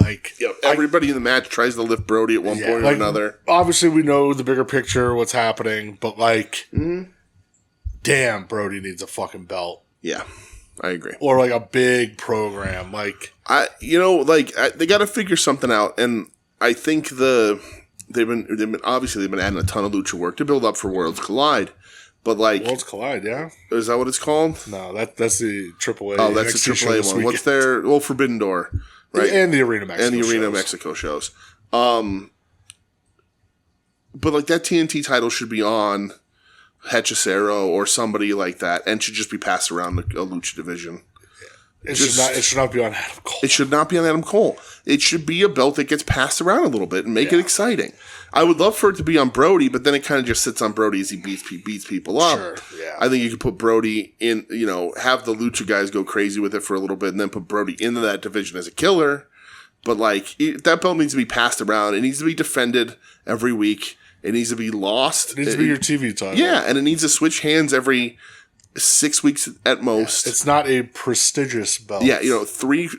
A: Like
B: everybody in the match tries to lift Brody at one point or another.
A: Obviously, we know the bigger picture, what's happening, but like, damn, Brody needs a fucking belt.
B: Yeah, I agree.
A: Or like a big program. Like,
B: they got to figure something out, and I think they've been adding a ton of lucha work to build up for Worlds Collide. But like
A: Worlds Collide, yeah.
B: Is that what it's called?
A: No, that's the AAA.
B: Oh, that's the AAA one. What's their Forbidden Door, right?
A: And the Arena Mexico.
B: And the Arena Mexico shows. But like that TNT title should be on Hechicero or somebody like that, and should just be passed around the lucha division.
A: It should not be on Adam Cole.
B: It should not be on Adam Cole. It should be a belt that gets passed around a little bit and make it exciting. I would love for it to be on Brody, but then it kind of just sits on Brody as he beats people up.
A: Sure, yeah.
B: I think you could put Brody in, have the lucha guys go crazy with it for a little bit and then put Brody into that division as a killer. But like that belt needs to be passed around. It needs to be defended every week. It needs to be lost.
A: It needs to be your TV title.
B: Yeah, and it needs to switch hands every 6 weeks at most.
A: It's not a prestigious belt.
B: Yeah, three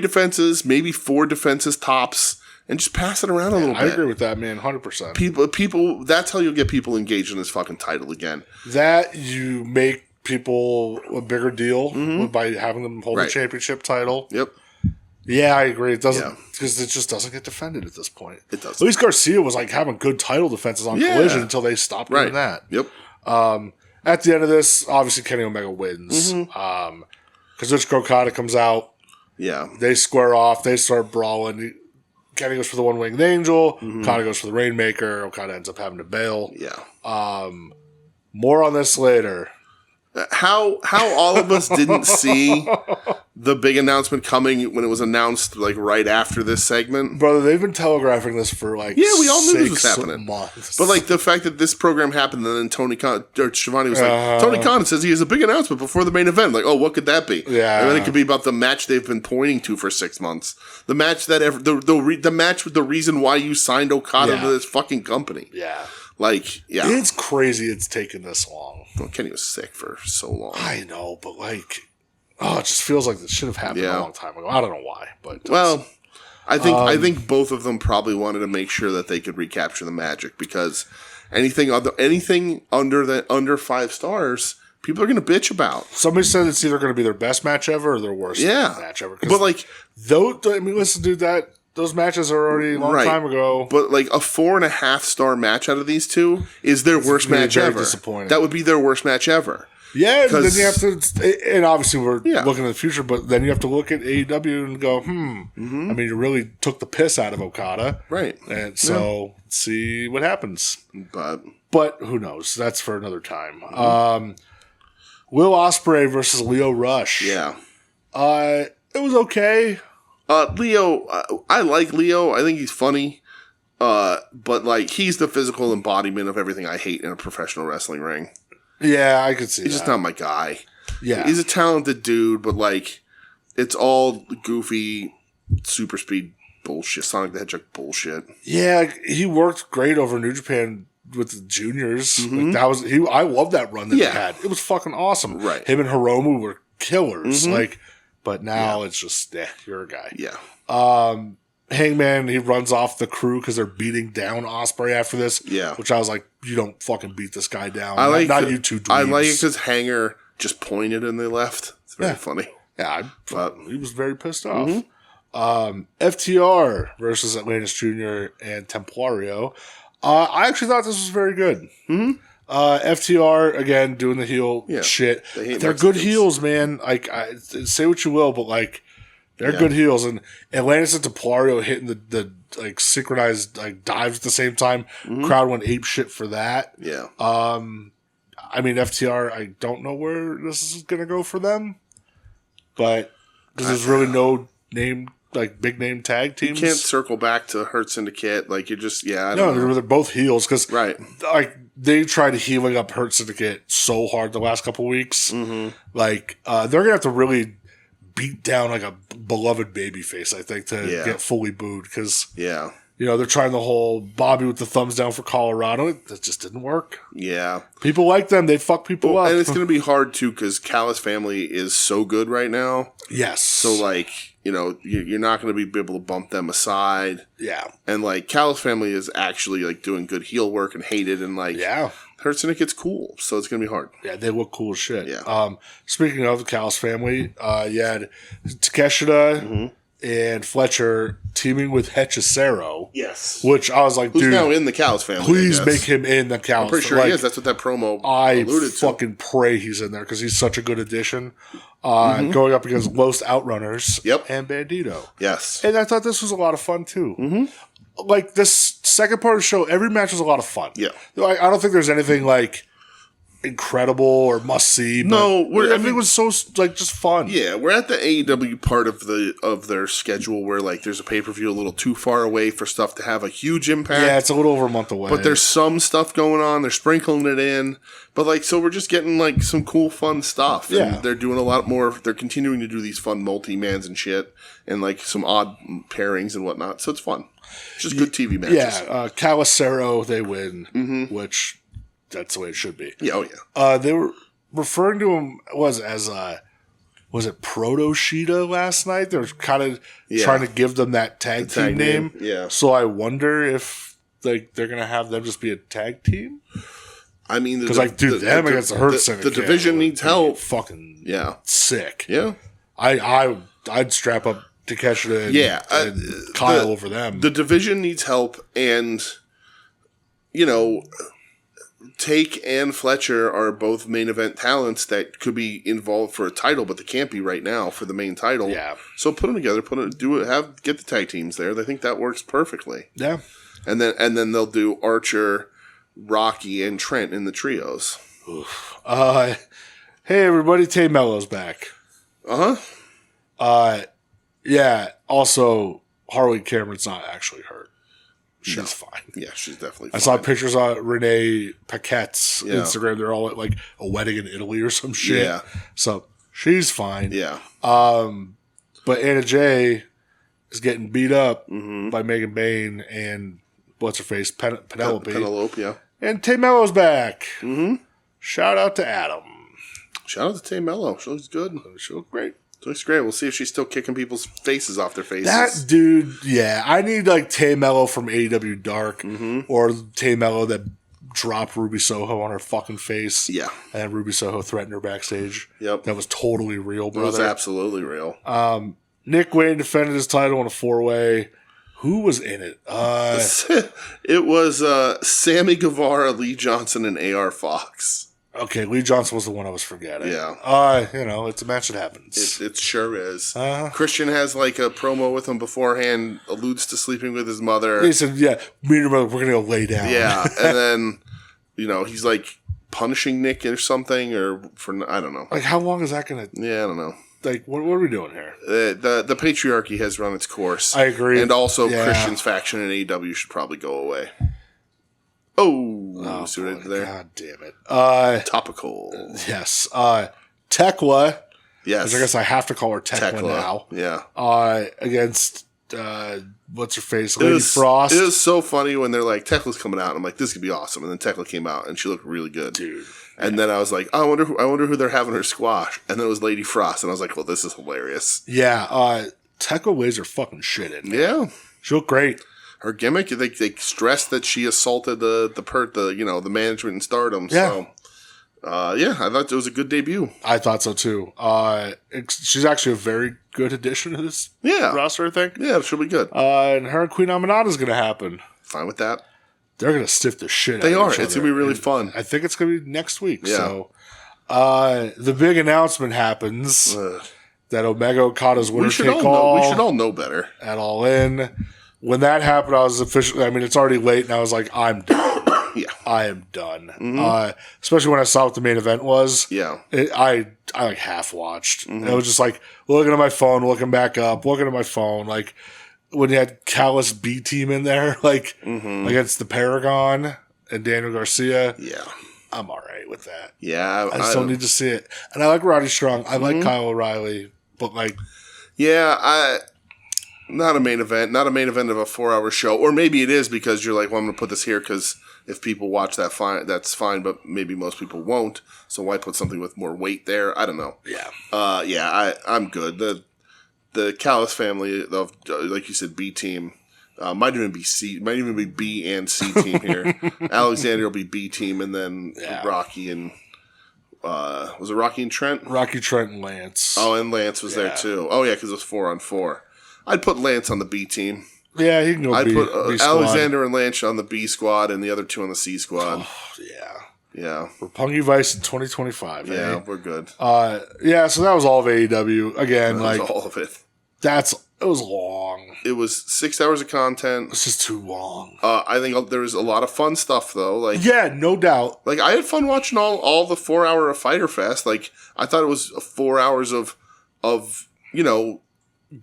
B: defenses, maybe 4 defenses tops, and just pass it around a little bit.
A: I agree with that, man, 100%.
B: People, that's how you'll get people engaged in this fucking title again.
A: That you make people a bigger deal by having them hold the championship title.
B: Yep.
A: Yeah, I agree. It doesn't because it just doesn't get defended at this point.
B: It doesn't.
A: At least Garcia was like having good title defenses on Collision until they stopped doing that.
B: Yep.
A: At the end of this, obviously Kenny Omega wins. Kazuchika Okada comes out.
B: Yeah.
A: They square off. They start brawling. Kenny goes for the one-winged angel. Okada goes for the Rainmaker. Okada ends up having to bail.
B: Yeah.
A: More on this later.
B: How all of us didn't see the big announcement coming when it was announced like right after this segment.
A: Brother, they've been telegraphing this for like
B: we all knew this was happening.
A: Months.
B: But like the fact that this program happened and then Tony Khan or Schiavone was like, Tony Khan says he has a big announcement before the main event. Like, oh, what could that be?
A: Yeah.
B: And then it could be about the match they've been pointing to for 6 months. The match that the match with the reason why you signed Okada to this fucking company.
A: Yeah.
B: Like, yeah.
A: It's crazy it's taken this long.
B: Well, Kenny was sick for so long.
A: I know, but like, it just feels like this should have happened a long time ago. I don't know why, but
B: I think both of them probably wanted to make sure that they could recapture the magic because anything under 5 stars, people are going to bitch about.
A: Somebody said it's either going to be their best match ever or their worst match ever.
B: But like,
A: listen, dude, those matches are already a long time ago.
B: But like a 4.5 star match out of these two is their worst match ever.
A: Disappointing.
B: That would be their worst match ever.
A: Yeah, and then you have to, and obviously we're looking at the future, but then you have to look at AEW and go, I mean, you really took the piss out of Okada.
B: Right.
A: And so, let's see what happens. But who knows? That's for another time. Will Ospreay versus Lio Rush.
B: Yeah.
A: It was okay.
B: Leo, I like Leo. I think he's funny. But like he's the physical embodiment of everything I hate in a professional wrestling ring.
A: Yeah, I could see
B: He's just not my guy.
A: Yeah.
B: He's a talented dude, but like it's all goofy super speed bullshit, Sonic the Hedgehog bullshit.
A: Yeah, he worked great over New Japan with the juniors. Like that was I love that run that he had. It was fucking awesome.
B: Right.
A: Him and Hiromu were killers. Like but now it's just, you're a guy.
B: Yeah.
A: Hangman, he runs off the crew because they're beating down Ospreay after this.
B: Yeah.
A: Which I was like, you don't fucking beat this guy down.
B: Not
A: you two dweebs.
B: I like it because Hanger just pointed and they left. It's very funny.
A: Yeah, he was very pissed off. FTR versus Atlantis Jr. and Templario. I actually thought this was very good. FTR, again, doing the heel shit. They're good heels, man. Like, say what you will, but like, They're good heels, and Atlantis and Templario hitting the like synchronized like dives at the same time. Crowd went ape shit for that.
B: Yeah.
A: I mean, FTR, I don't know where this is going to go for them, but because there's really no name, like big name tag teams.
B: You can't circle back to Hurt Syndicate. Like you're just, I don't know.
A: They're both heels because
B: right.
A: Like they tried healing up Hurt Syndicate so hard the last couple weeks. Like they're going to have to really beat down like a beloved babyface, I think, to get fully booed because they're trying the whole Bobby with the thumbs down for Colorado. That just didn't work.
B: Yeah.
A: People like them. They fuck people up.
B: And it's going to be hard, too, because Callis Family is so good right now.
A: Yes.
B: So, like, you're not going to be able to bump them aside.
A: Yeah.
B: And, like, Callis Family is actually, like, doing good heel work and hated. And, like, Hurt Syndicate's cool. So it's going to be hard.
A: Yeah, they look cool as shit.
B: Yeah.
A: Speaking of the Callis Family, you had Takeshita and Fletcher teaming with Hechicero.
B: Yes.
A: Which I was like,
B: who's
A: dude.
B: now in the Callis Family.
A: Please make him in the Callis.
B: I'm pretty sure he is. That's what that promo alluded to.
A: I fucking pray he's in there because he's such a good addition. Going up against Los Outrunners and Bandito.
B: Yes.
A: And I thought this was a lot of fun too. Like this second part of the show, every match was a lot of fun.
B: Yeah.
A: Like, I don't think there's anything like incredible or must see.
B: No,
A: everything was so like just fun.
B: Yeah, we're at the AEW part of their schedule where like there's a pay-per-view a little too far away for stuff to have a huge impact.
A: Yeah, it's a little over a month away.
B: But there's some stuff going on. They're sprinkling it in. But like, so we're just getting like some cool, fun stuff.
A: Yeah,
B: and they're doing a lot more. They're continuing to do these fun multi-mans and shit, and like some odd pairings and whatnot. So it's fun. It's just good TV matches.
A: Yeah, Calicero, they win, which. That's the way it should be.
B: Yeah, oh yeah.
A: They were referring to him was it Proto Sheeta last night? They were kind of trying to give them that tag team name.
B: Yeah.
A: So I wonder if like they're gonna have them just be a tag team.
B: I mean,
A: because like, dude, them against the Hurt Syndicate,
B: the division needs help.
A: Fucking sick.
B: Yeah.
A: I'd strap up Takeshita and Kyle over them.
B: The division needs help, and Take and Fletcher are both main event talents that could be involved for a title, but they can't be right now for the main title.
A: Yeah.
B: So put them together, get the tag teams there. I think that works perfectly.
A: Yeah.
B: And then they'll do Archer, Rocky, and Trent in the trios.
A: Hey everybody, Tay Mello's back. Yeah. Also, Harley Cameron's not actually hurt. She's fine.
B: Yeah, she's definitely
A: I
B: fine.
A: saw pictures on Renee Paquette's Instagram. They're all at like a wedding in Italy or some shit.
B: Yeah.
A: So she's fine.
B: Yeah.
A: But Anna Jay is getting beat up by Megan Bain and what's her face? Penelope.
B: Penelope, yeah.
A: And Tay Mello's back. Shout out to Adam.
B: Shout out to Tay Mello. She looks good.
A: She looks great.
B: Looks great. We'll see if she's still kicking people's faces off their faces.
A: That dude, yeah. I need like Tay Mello from AEW Dark or Tay Mello that dropped Ruby Soho on her fucking face.
B: Yeah.
A: And Ruby Soho threatened her backstage.
B: Yep.
A: That was totally real, brother.
B: It was absolutely real.
A: Nick Wayne defended his title in a 4-way. Who was in it?
B: It was Sammy Guevara, Lee Johnson, and AR Fox.
A: Okay, Lee Johnson was the one I was forgetting.
B: Yeah.
A: It's a match that happens.
B: It sure is. Christian has like a promo with him beforehand, alludes to sleeping with his mother.
A: He said, yeah, me and your mother, we're going to go lay down.
B: Yeah, and then, he's like punishing Nick or something, I don't know.
A: Like, how long is that going to...
B: Yeah, I don't know.
A: Like, what are we doing here?
B: The patriarchy has run its course.
A: I agree.
B: And also, Christian's faction in AEW should probably go away. Oh, see what I did there?
A: God damn it.
B: Topical.
A: Yes. Tekla.
B: Yes.
A: Which I guess I have to call her Tekla now.
B: Yeah.
A: Against, what's her face? Lady Frost.
B: It was so funny when they're like, Tekla's coming out. And I'm like, this could be awesome. And then Tekla came out and she looked really good.
A: Dude.
B: And then I was like, oh, I wonder who they're having her squash. And then it was Lady Frost. And I was like, well, this is hilarious.
A: Yeah. Tekla weighs her fucking shit in.
B: Yeah.
A: She looked great.
B: Her gimmick, they stressed that she assaulted the management in Stardom.
A: Yeah.
B: So, I thought it was a good debut.
A: I thought so too. She's actually a very good addition to this roster, I think.
B: Yeah, she'll be good.
A: And her and Queen Aminata is going to happen.
B: Fine with that.
A: They're going to stiff the shit out
B: of each other.
A: It's
B: going to be really fun.
A: I think it's going to be next week.
B: Yeah.
A: So, the big announcement happens that Omega Okada's winner take all.
B: We should all know better.
A: At All In. When that happened, I was officially, I mean, it's already late, and I was like, I'm done.
B: Yeah.
A: I am done. Especially when I saw what the main event was.
B: Yeah.
A: I like half watched. It was just like looking at my phone, looking back up, looking at my phone. Like when you had Callus B Team in there, like against the Paragon and Daniel Garcia.
B: Yeah.
A: I'm all right with that.
B: Yeah.
A: I just don't need to see it. And I like Roddy Strong. I like Kyle O'Reilly. But like.
B: Yeah, not a main event of a 4-hour show. Or maybe it is because you're like, well, I'm going to put this here because if people watch that, that's fine, but maybe most people won't. So why put something with more weight there? I don't know.
A: Yeah.
B: I'm good. The Callis family of, like you said, B team, might even be B and C team here. Alexander will be B team, and then Rocky and was it Rocky and Trent?
A: Rocky, Trent, and Lance.
B: Oh, and Lance was there too. Oh yeah, because it was 4-on-4. I'd put Lance on the B team.
A: Yeah, he can go.
B: I'd put Alexander and Lance on the B squad, and the other two on the C squad.
A: Oh,
B: yeah.
A: Roppongi Vice in 2025.
B: Yeah, we're good.
A: So that was all of AEW. Again,
B: that was all of it.
A: It was long.
B: It was 6 hours of content.
A: It's just too long.
B: I think there was a lot of fun stuff though. Like
A: no doubt.
B: Like I had fun watching all the 4 hour of Fyter Fest. Like I thought it was 4 hours of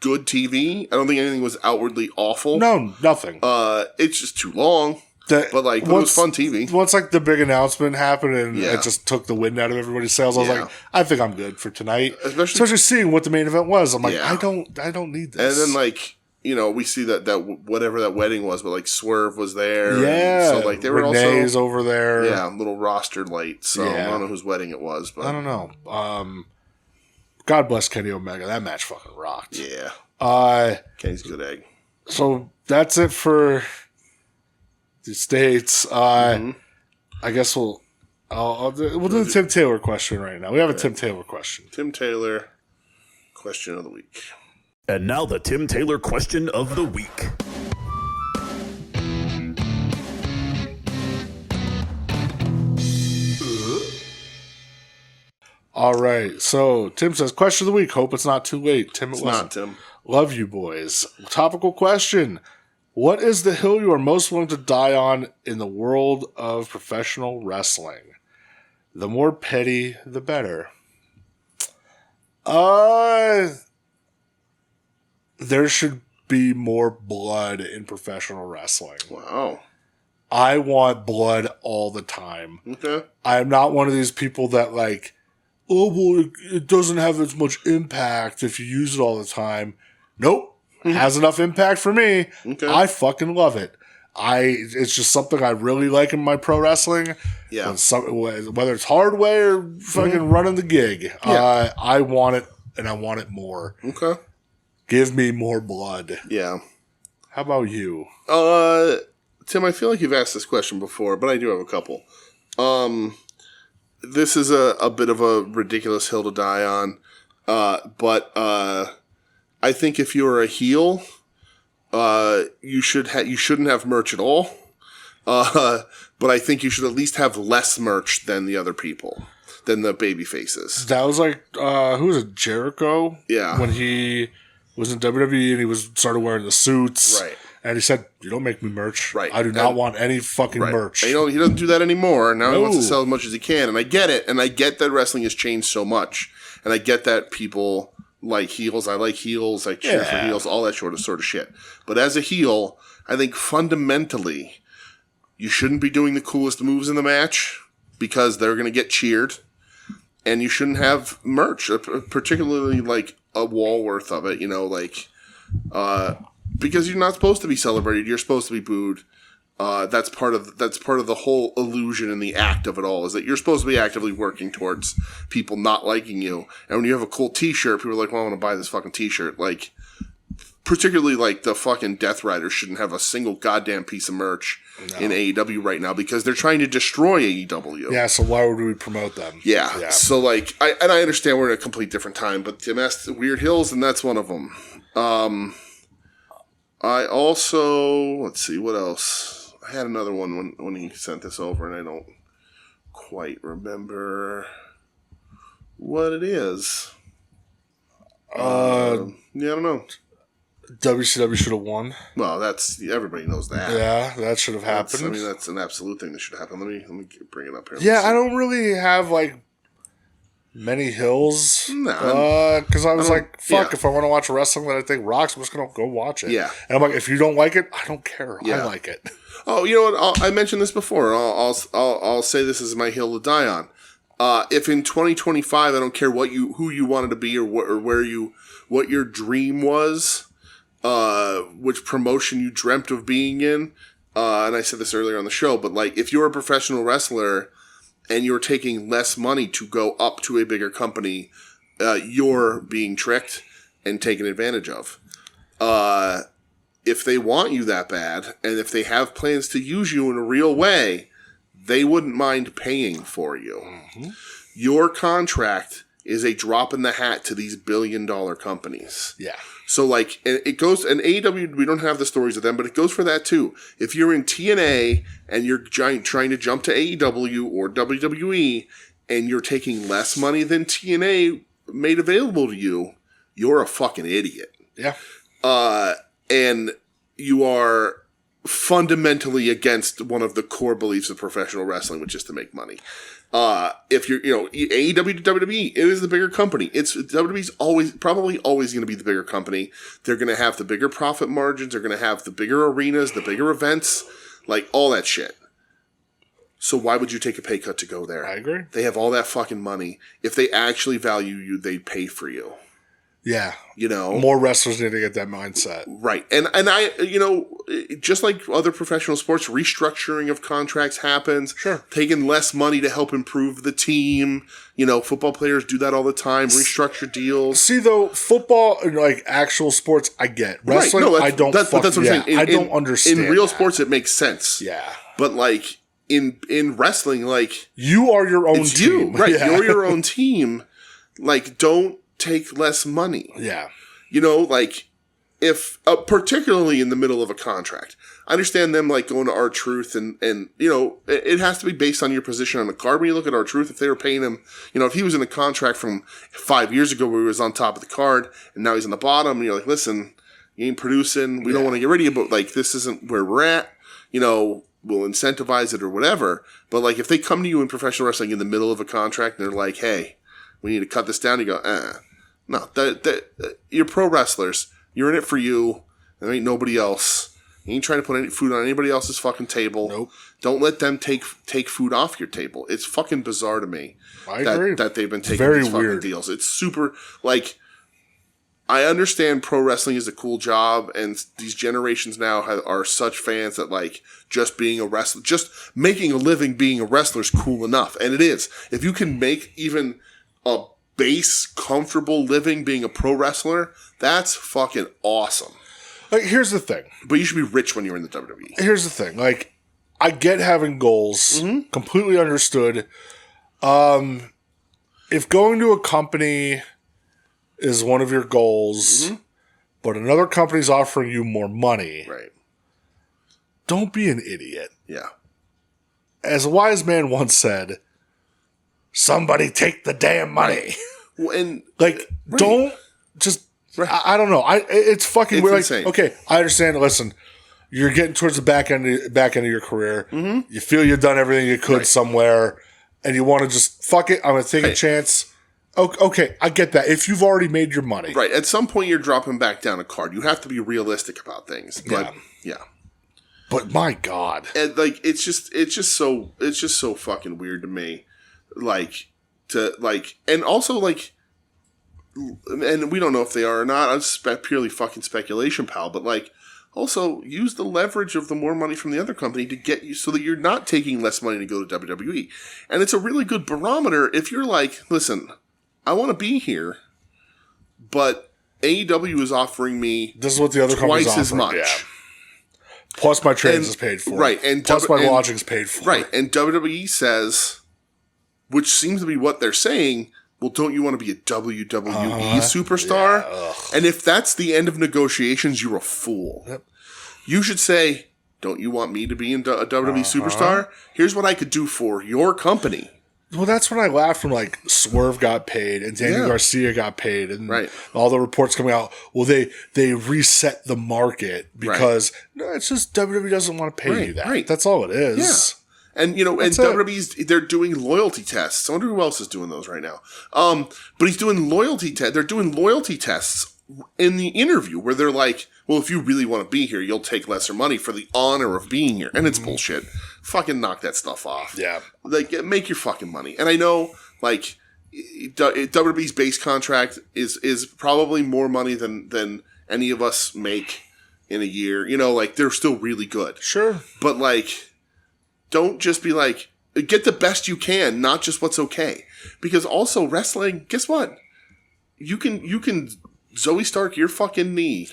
B: good TV. I don't think anything was outwardly awful.
A: No, nothing.
B: It's just too long. But it was fun TV.
A: Once like the big announcement happened and it just took the wind out of everybody's sails, I was like, I think I'm good for tonight. Especially seeing what the main event was. I'm like, I don't need this.
B: And then like, we see that whatever that wedding was, but like Swerve was there.
A: Yeah.
B: So like they were
A: Renee's over there.
B: Yeah, little roster light. So I don't know whose wedding it was, but
A: I don't know. God bless Kenny Omega. That match fucking rocked.
B: Yeah. Kenny's a good egg.
A: So that's it for the States. I guess we'll do the Tim Taylor question right now. We have a Tim Taylor question.
B: Tim Taylor question of the week.
C: And now the Tim Taylor question of the week.
A: All right. So Tim says, question of the week. Hope it's not too late. Tim,
B: it's not, Tim.
A: Love you, boys. Topical question. What is the hill you are most willing to die on in the world of professional wrestling? The more petty, the better. There should be more blood in professional wrestling.
B: Wow.
A: I want blood all the time.
B: Okay.
A: I am not one of these people that like, oh, well, it doesn't have as much impact if you use it all the time. Nope. Has enough impact for me.
B: Okay.
A: I fucking love it. It's just something I really like in my pro wrestling.
B: Yeah.
A: Whether it's hard way or fucking running the gig.
B: Yeah.
A: I want it, and I want it more.
B: Okay.
A: Give me more blood.
B: Yeah.
A: How about you?
B: Tim, I feel like you've asked this question before, but I do have a couple. This is a bit of a ridiculous hill to die on. But I think if you're a heel, you shouldn't have merch at all. But I think you should at least have less merch than the other people, than the baby faces.
A: That was like, who was it? Jericho?
B: Yeah.
A: When he was in WWE and he started wearing the suits.
B: Right.
A: And he said, you don't make me merch.
B: Right.
A: I do not want any fucking merch.
B: And, he doesn't do that anymore. Now he wants to sell as much as he can. And I get it. And I get that wrestling has changed so much. And I get that people like heels. I like heels. I cheer for heels. All that sort of shit. But as a heel, I think fundamentally, you shouldn't be doing the coolest moves in the match because they're going to get cheered. And you shouldn't have merch, particularly like a wall worth of it, because you're not supposed to be celebrated. You're supposed to be booed. That's part of the whole illusion and the act of it all, is that you're supposed to be actively working towards people not liking you. And when you have a cool t-shirt, people are like, well, I want to buy this fucking t-shirt. Like, particularly like the fucking Death Riders shouldn't have a single goddamn piece of merch in AEW right now because they're trying to destroy AEW.
A: Yeah, so why would we promote them?
B: Yeah. So like, I understand we're in a complete different time, but Tim asked Weird Hills, and that's one of them. I also, let's see, what else? I had another one when he sent this over, and I don't quite remember what it is. Yeah, I don't know.
A: WCW should have won.
B: Well, everybody knows that.
A: Yeah, that should have happened.
B: That's an absolute thing that should happen. Let me bring it up here.
A: Yeah, I don't really have many hills.
B: No,
A: because I was like, fuck, if I want to watch wrestling that I think rocks, I'm just gonna go watch it.
B: Yeah,
A: and I'm like, if you don't like it, I don't care.
B: Yeah.
A: I like it.
B: Oh, you know what? I mentioned this before. I'll say this is my hill to die on. If in 2025, I don't care who you wanted to be or what your dream was. Which promotion you dreamt of being in, and I said this earlier on the show, but if you're a professional wrestler and you're taking less money to go up to a bigger company, you're being tricked and taken advantage of. If they want you that bad, and if they have plans to use you in a real way, they wouldn't mind paying for you. Mm-hmm. Your contract is a drop in the hat to these billion-dollar companies.
A: Yeah.
B: So, it goes, and AEW, we don't have the stories of them, but it goes for that too. If you're in TNA and you're trying to jump to AEW or WWE and you're taking less money than TNA made available to you, you're a fucking idiot.
A: Yeah.
B: And you are fundamentally against one of the core beliefs of professional wrestling, which is to make money. If you're, AEW to WWE, it is the bigger company. WWE's probably always going to be the bigger company. They're going to have the bigger profit margins. They're going to have the bigger arenas, the bigger events, all that shit. So why would you take a pay cut to go there?
A: I agree.
B: They have all that fucking money. If they actually value you, they'd pay for you.
A: Yeah. More wrestlers need to get that mindset.
B: Right. And I, just like other professional sports, restructuring of contracts happens.
A: Sure.
B: Taking less money to help improve the team. Football players do that all the time, restructure deals.
A: See, though, football, actual sports, I get. Wrestling, right. No, I don't that's what I'm saying. I don't understand.
B: In real sports, it makes sense.
A: Yeah.
B: But, in wrestling,
A: you are your own team.
B: You, right. Yeah. You're your own team. Don't take less money.
A: Yeah.
B: If particularly in the middle of a contract, I understand them going to R-Truth and it has to be based on your position on the card. When you look at R-Truth, if they were paying him, if he was in a contract from 5 years ago where he was on top of the card and now he's on the bottom, and you're like, listen, you ain't producing. We don't want to get rid of you, but this isn't where we're at. We'll incentivize it or whatever. But if they come to you in professional wrestling in the middle of a contract and they're like, hey, we need to cut this down, you go, no, you're pro wrestlers. You're in it for you. There ain't nobody else. You ain't trying to put any food on anybody else's fucking table.
A: Nope.
B: Don't let them take food off your table. It's fucking bizarre to me.
A: I agree.
B: That they've been taking these fucking deals. It's super, I understand pro wrestling is a cool job, and these generations now are such fans that, just being a wrestler, just making a living being a wrestler is cool enough. And it is. If you can make even a base, comfortable living being a pro wrestler, that's fucking awesome.
A: Here's the thing.
B: But you should be rich when you're in the WWE.
A: Here's the thing. I get having goals. Mm-hmm. Completely understood. If going to a company is one of your goals, mm-hmm. but another company's offering you more money,
B: right?
A: Don't be an idiot.
B: Yeah.
A: As a wise man once said, somebody take the damn money.
B: Well, and
A: right. Don't just. Right. I don't know. It's fucking weird.
B: Insane.
A: Okay, I understand. Listen, you're getting towards the back end of your career.
B: Mm-hmm.
A: You feel you've done everything you could somewhere, and you want to just fuck it. I'm gonna take a chance. Okay, I get that. If you've already made your money,
B: right? At some point, you're dropping back down a card. You have to be realistic about things. But yeah.
A: But my God,
B: and it's just so fucking weird to me. And also and we don't know if they are or not. It's purely fucking speculation, pal. But also use the leverage of the more money from the other company to get you so that you're not taking less money to go to WWE. And it's a really good barometer if you're listen, I want to be here, but AEW is offering me
A: this is what the other
B: twice as much. Yeah.
A: Plus my trains is paid for.
B: Right. And
A: plus my lodging is paid for.
B: Right. And WWE says, which seems to be what they're saying, well, don't you want to be a WWE superstar?
A: Yeah,
B: and if that's the end of negotiations, you're a fool.
A: Yep.
B: You should say, don't you want me to be a WWE superstar? Here's what I could do for your company.
A: Well, that's when I laughed when like Swerve got paid and Daniel Garcia got paid, and all the reports coming out. Well, they reset the market because no, it's just WWE doesn't want to pay you that. Right. That's all it is.
B: Yeah. And WWE's they're doing loyalty tests. I wonder who else is doing those right now. But he's doing loyalty tests. They're doing loyalty tests in the interview where they're like, well, if you really want to be here, you'll take lesser money for the honor of being here. And it's bullshit. Fucking knock that stuff off.
A: Yeah.
B: Like, make your fucking money. And I know, like, WWE's base contract is probably more money than any of us make in a year. You know, like, they're still really good.
A: Sure.
B: But, like, don't just be like, get the best you can, not just what's okay. Because also, wrestling, guess what? You can Zoe Stark your fucking knee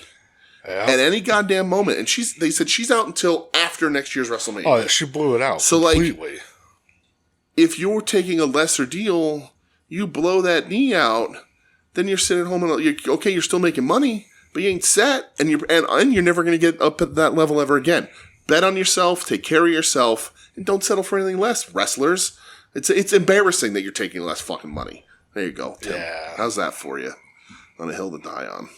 B: at any goddamn moment. And they said she's out until after next year's WrestleMania.
A: Oh, she blew it out completely. Like,
B: if you're taking a lesser deal, you blow that knee out, then you're sitting at home and you're still making money, but you ain't set, and you're never going to get up at that level ever again. Bet on yourself, take care of yourself, and don't settle for anything less, wrestlers. It's embarrassing that you're taking less fucking money. There you go, Tim.
A: Yeah.
B: How's that for you? On a hill to die on.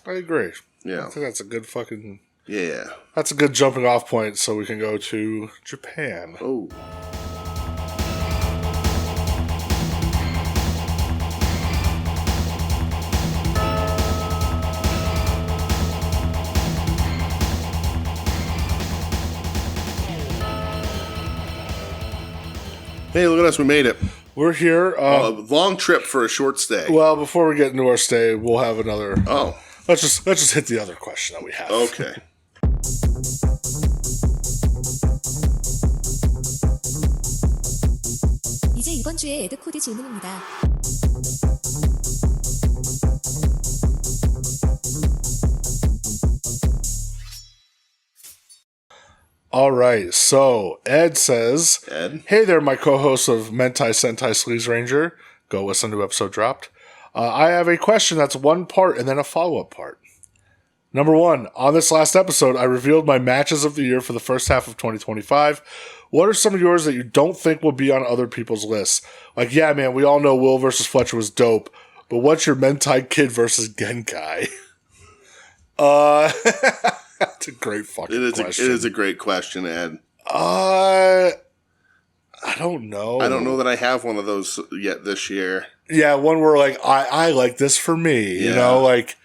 A: I agree.
B: Yeah.
A: I think that's a good fucking...
B: Yeah.
A: That's a good jumping off point so we can go to Japan.
B: Oh. Hey, look at us. We made it.
A: We're here.
B: Long trip for a short stay.
A: Well, before we get into our stay, we'll have another...
B: Oh.
A: Let's just hit the other question that we have.
B: Okay.
D: 이제 이번 주에 에드코드 질문입니다.
A: All right, so Ed says,
B: Ed?
A: Hey there, my co-host of Mentai Sentai Sleaze Ranger. Go listen to episode dropped. I have a question that's one part and then a follow-up part. Number one, on this last episode, I revealed my matches of the year for the first half of 2025. What are some of yours that you don't think will be on other people's lists? Like, yeah, man, we all know Will versus Fletcher was dope, but what's your Mentai Kid versus Genkai? That's a great fucking question.
B: It is a great question, Ed.
A: I don't know.
B: I don't know that I have one of those yet this year.
A: Yeah, one where like I like this for me, you know, like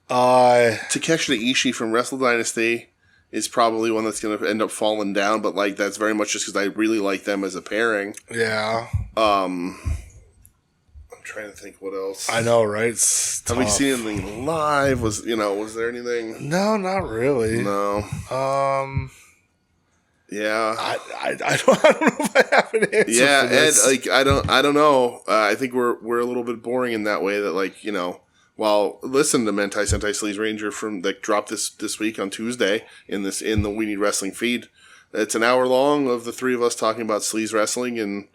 B: Takeshi Ishii from Wrestle Dynasty is probably one that's going to end up falling down, but like that's very much just because I really like them as a pairing.
A: Yeah.
B: I'm trying to think what else.
A: I know, right?
B: Have we seen anything live? Was there anything?
A: No, not really.
B: No. Yeah.
A: I don't know if I have an answer.
B: Yeah,
A: for this.
B: Ed, like I don't know. I think we're a little bit boring in that way. That like well, listen to Mentai Sentai Sleaze Ranger that dropped this week on Tuesday in the WeNeedWrestling feed. It's an hour long of the three of us talking about sleaze wrestling, and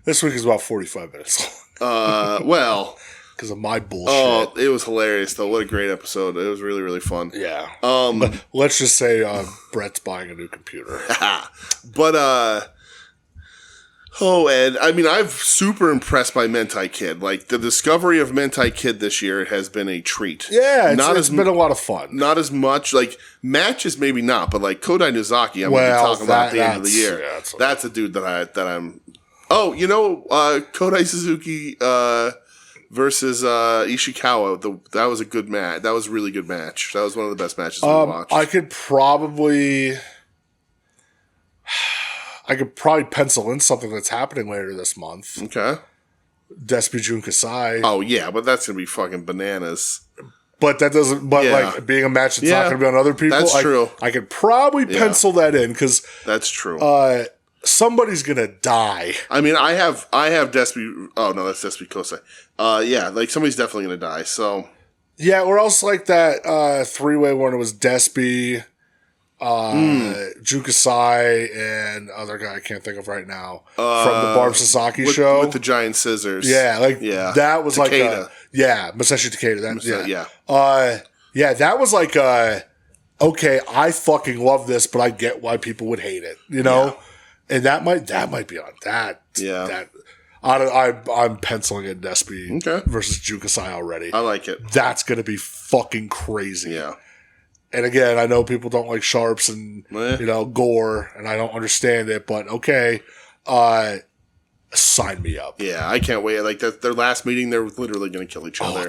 A: this week is about 45 minutes
B: long. Well.
A: Because of my bullshit.
B: Oh, it was hilarious, though. What a great episode. It was really, really fun.
A: Yeah. But let's just say Brett's buying a new computer.
B: But, Ed, I mean, I'm super impressed by Mentai Kid. Like, the discovery of Mentai Kid this year has been a treat.
A: Yeah, it's been a lot of fun.
B: Not as much, like, matches maybe not, but, like, Kodai Nozaki, I'm going to be talking about at the end of the year. Yeah, that's a dude that I'm... Oh, Kodai Suzuki... versus Ishikawa. That was a good match. That was a really good match. That was one of the best matches we watched.
A: I could probably pencil in something that's happening later this month.
B: Okay.
A: Despy Jun Kasai.
B: Oh, yeah, but that's going to be fucking bananas.
A: But that doesn't, like, being a match that's not going to be on other people.
B: That's true.
A: I could probably pencil that in because...
B: That's true.
A: Somebody's gonna die.
B: I mean, I have Despy. Oh no, that's Despy Kosei. Yeah, like somebody's definitely gonna die. So
A: yeah, or else like that three-way one. It was Despy, Jukasai, and other guy I can't think of right now from the Barb Sasaki show
B: with the giant scissors.
A: Yeah, that was
B: Takeda.
A: Masashi Takeda. That was like okay, I fucking love this, but I get why people would hate it. You know. Yeah. And that might be on that.
B: Yeah.
A: I'm penciling in Nesby versus Jukasai already.
B: I like it.
A: That's going to be fucking crazy.
B: Yeah.
A: And again, I know people don't like sharps and gore, and I don't understand it, but okay, sign me up.
B: Yeah, I can't wait. Like their last meeting, they're literally going to kill each other.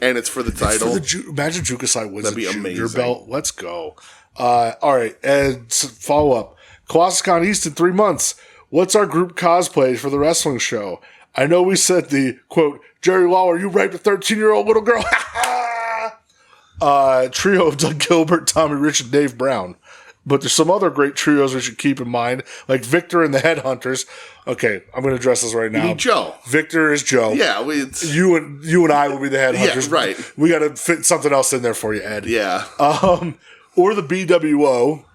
B: And it's for the title.
A: Imagine Jukasai wins
B: That'd be
A: the junior
B: amazing.
A: belt. Let's go. All right, and follow up. ColossusCon East in 3 months. What's our group cosplay for the wrestling show? I know we said the, quote, Jerry Lawler, you raped a 13-year-old little girl. Trio of Doug Gilbert, Tommy Rich, and Dave Brown. But there's some other great trios we should keep in mind, like Victor and the Headhunters. Okay, I'm going to address this right now.
B: You need Joe.
A: Victor is Joe.
B: Yeah.
A: You and I will be the Headhunters.
B: Yeah, right.
A: We got to fit something else in there for you, Ed.
B: Yeah.
A: Or the BWO.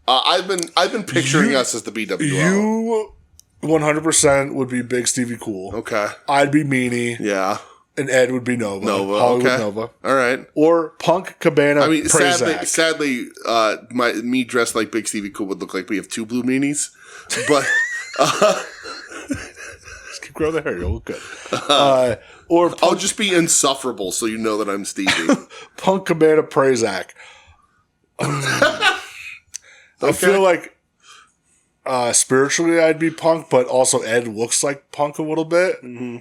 B: I've been picturing us as the BWO.
A: You 100% would be Big Stevie Cool.
B: Okay.
A: I'd be Meanie.
B: Yeah.
A: And Ed would be Nova. Hollywood Nova.
B: All right.
A: Or Punk Cabana.
B: I mean,
A: Prazak.
B: sadly, me dressed like Big Stevie Cool would look like we have 2 blue meanies. But
A: just keep growing the hair. You'll look good. Or Punk,
B: I'll just be insufferable, so you know that I'm Stevie.
A: Punk Cabana Prazak. I feel like spiritually I'd be Punk, but also Ed looks like Punk a little bit.
B: Mm-hmm.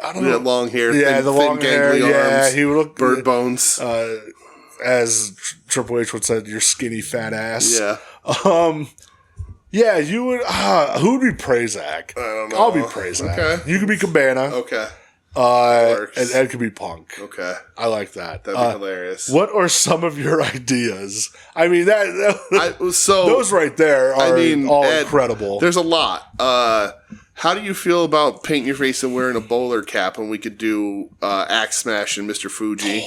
A: I don't know.
B: Long hair,
A: the long hair.
B: gangly arms,
A: he would look
B: bird bones.
A: As Triple H would say, your skinny fat ass.
B: Yeah.
A: Yeah, you would. Who would be Prazak?
B: I don't know.
A: I'll be Prazak.
B: Okay.
A: You could be Cabana.
B: Okay.
A: And Ed could be Punk.
B: Okay.
A: I like that.
B: That'd be hilarious.
A: What are some of your ideas? I mean, those right there are all
B: Ed,
A: incredible.
B: There's a lot. How do you feel about painting your face and wearing a bowler cap when we could do Axe Smash and Mr. Fuji?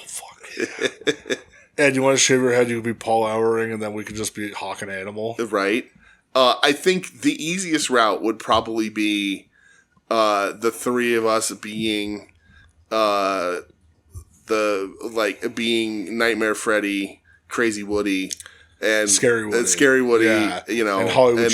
A: Fuck yeah. Ed, you want to shave your head? You could be Paul Ellering, and then we could just be Hawk and Animal.
B: Right. I think the easiest route would probably be the 3 of us being being Nightmare Freddy, Crazy Woody, and Scary Woody,
A: yeah.
B: And
A: Hollywood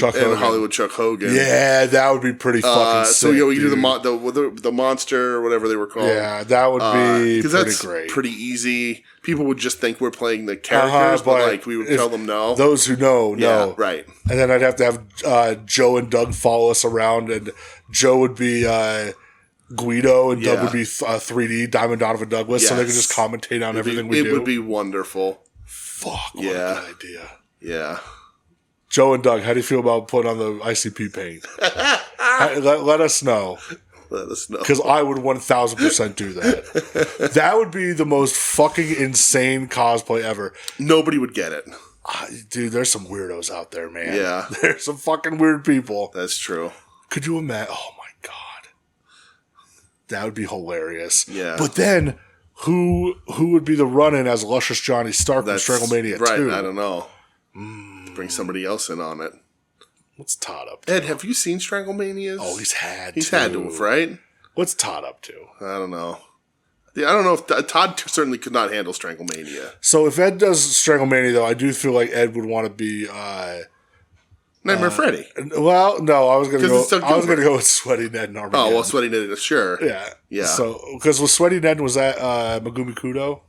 B: Chuck Hogan.
A: Yeah, that would be pretty fucking sick.
B: So we do the monster or whatever they were called.
A: Yeah, that would be pretty
B: that's
A: great.
B: Pretty easy. People would just think we're playing the characters, but we would tell them no.
A: Those who know.
B: Right.
A: And then I'd have to have Joe and Doug follow us around, and Joe would be Guido, and Doug would be 3D Diamond Donovan Douglas, so they could just commentate on everything we do.
B: It would be wonderful.
A: Fuck, what a good idea.
B: Yeah.
A: Joe and Doug, how do you feel about putting on the ICP paint? Let us know.
B: Let us know.
A: Because I would 1,000% do that. That would be the most fucking insane cosplay ever.
B: Nobody would get it.
A: Dude, there's some weirdos out there, man.
B: Yeah.
A: There's some fucking weird people.
B: That's true.
A: Could you imagine? Oh, my God. That would be hilarious.
B: Yeah.
A: But then, who would be the run-in as Luscious Johnny Stark from Stranglemania 2?
B: Right, I don't know. Bring somebody else in on it.
A: What's Todd up to?
B: Ed, have you seen Stranglemanias?
A: Oh, he's had
B: to have, right?
A: What's Todd up to?
B: I don't know. I don't know if Todd certainly could not handle Stranglemania.
A: So if Ed does Stranglemania, though, I do feel like Ed would want to be
B: Nightmare Freddy.
A: Well, no, I was going to go with Sweaty Ned and Armageddon.
B: Oh, well, Sweaty Ned, sure.
A: Yeah. So because with Sweaty Ned was that Megumi Kudo?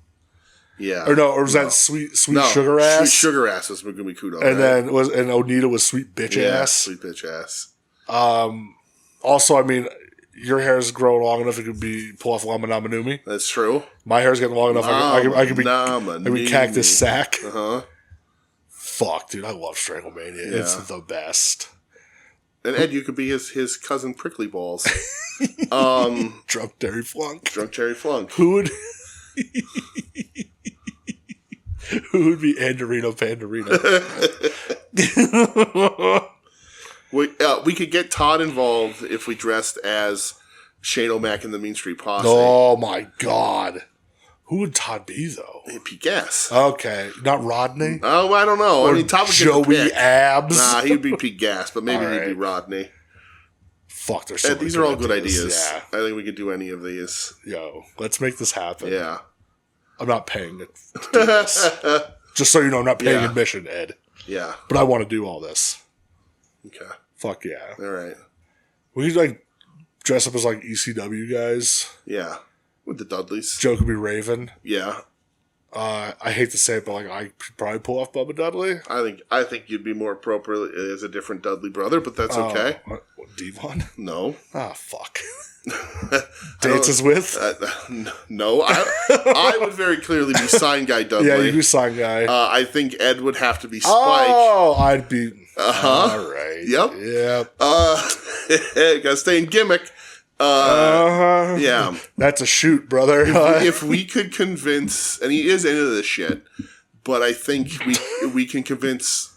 B: Yeah.
A: Or was that Sweet Sugar Ass?
B: Sweet Sugar Ass was Megumi Kudo.
A: And then Onita was Sweet Bitch Ass.
B: Sweet Bitch Ass.
A: Also, I mean, your hair's growing long enough; it could pull off Lama Namanumi.
B: That's true.
A: My hair's getting long enough; I could be Cactus Sack. Fuck, dude, I love Stranglemania. Yeah. It's the best.
B: And Ed, you could be his cousin Prickly Balls.
A: Drunk Terry Flunk.
B: Who would
A: be Andorino Pandorino?
B: We could get Todd involved if we dressed as Shane O'Mac in the Mean Street Posse.
A: Oh my God. Who would Todd be, though?
B: Pete Gas.
A: Okay. Not Rodney?
B: Oh, I don't know.
A: Or Todd would Joey Abs?
B: Nah, he'd be Pete Gas, but maybe he'd be Rodney.
A: Fuck, there's so many
B: these are all good ideas.
A: Yeah.
B: I think we could do any of these.
A: Yo, let's make this happen.
B: Yeah.
A: I'm not paying to do this. Just so you know, I'm not paying admission, Ed.
B: Yeah.
A: But I want to do all this.
B: Okay.
A: Fuck yeah.
B: All right.
A: We could dress up as ECW guys.
B: Yeah. With the Dudleys.
A: Joe could be Raven.
B: Yeah.
A: I hate to say it, but I could probably pull off Bubba Dudley.
B: I think you'd be more appropriate as a different Dudley brother, but that's okay.
A: What, Devon?
B: No.
A: Ah, fuck. Dances with?
B: No. I would very clearly be Sign Guy Dudley.
A: Yeah, you'd be Sign Guy.
B: I think Ed would have to be Spike.
A: Oh, I'd be... All right.
B: Yep. Gotta stay in gimmick. Yeah.
A: That's a shoot, brother.
B: If we could convince, and he is into this shit, but I think we can convince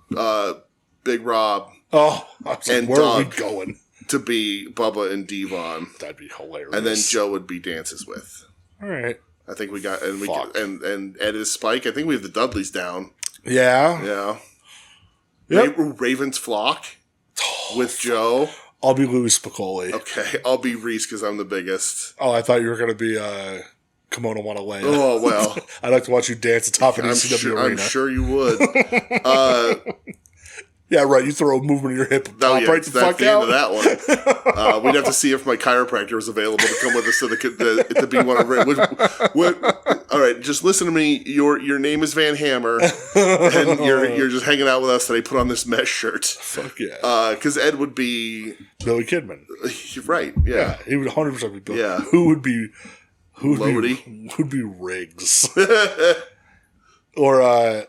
B: Big Rob
A: and
B: where
A: are we going?
B: To be Bubba and Devon.
A: That'd be hilarious.
B: And then Joe would be Dances with.
A: All right.
B: I think we got, and Ed is Spike. I think we have the Dudleys down.
A: Yeah.
B: Yeah.
A: Yep.
B: Raven's Flock with Joe.
A: I'll be Louis Spicoli.
B: Okay, I'll be Reese because I'm the biggest.
A: Oh, I thought you were going to be Kimono Wanalea.
B: Oh, well.
A: I'd like to watch you dance atop an ECW arena.
B: I'm sure you would.
A: Yeah, right. You throw a movement in your hip, right the fuck
B: the
A: out.
B: End of that one. We'd have to see if my chiropractor was available to come with us to be one of all right, just listen to me. Your name is Van Hammer, and you're just hanging out with us. And I put on this mesh shirt.
A: Fuck yeah.
B: Because Ed would be
A: Billy Kidman.
B: Right. Yeah.
A: He would 100% be Billy.
B: Yeah.
A: Who would be Riggs? Or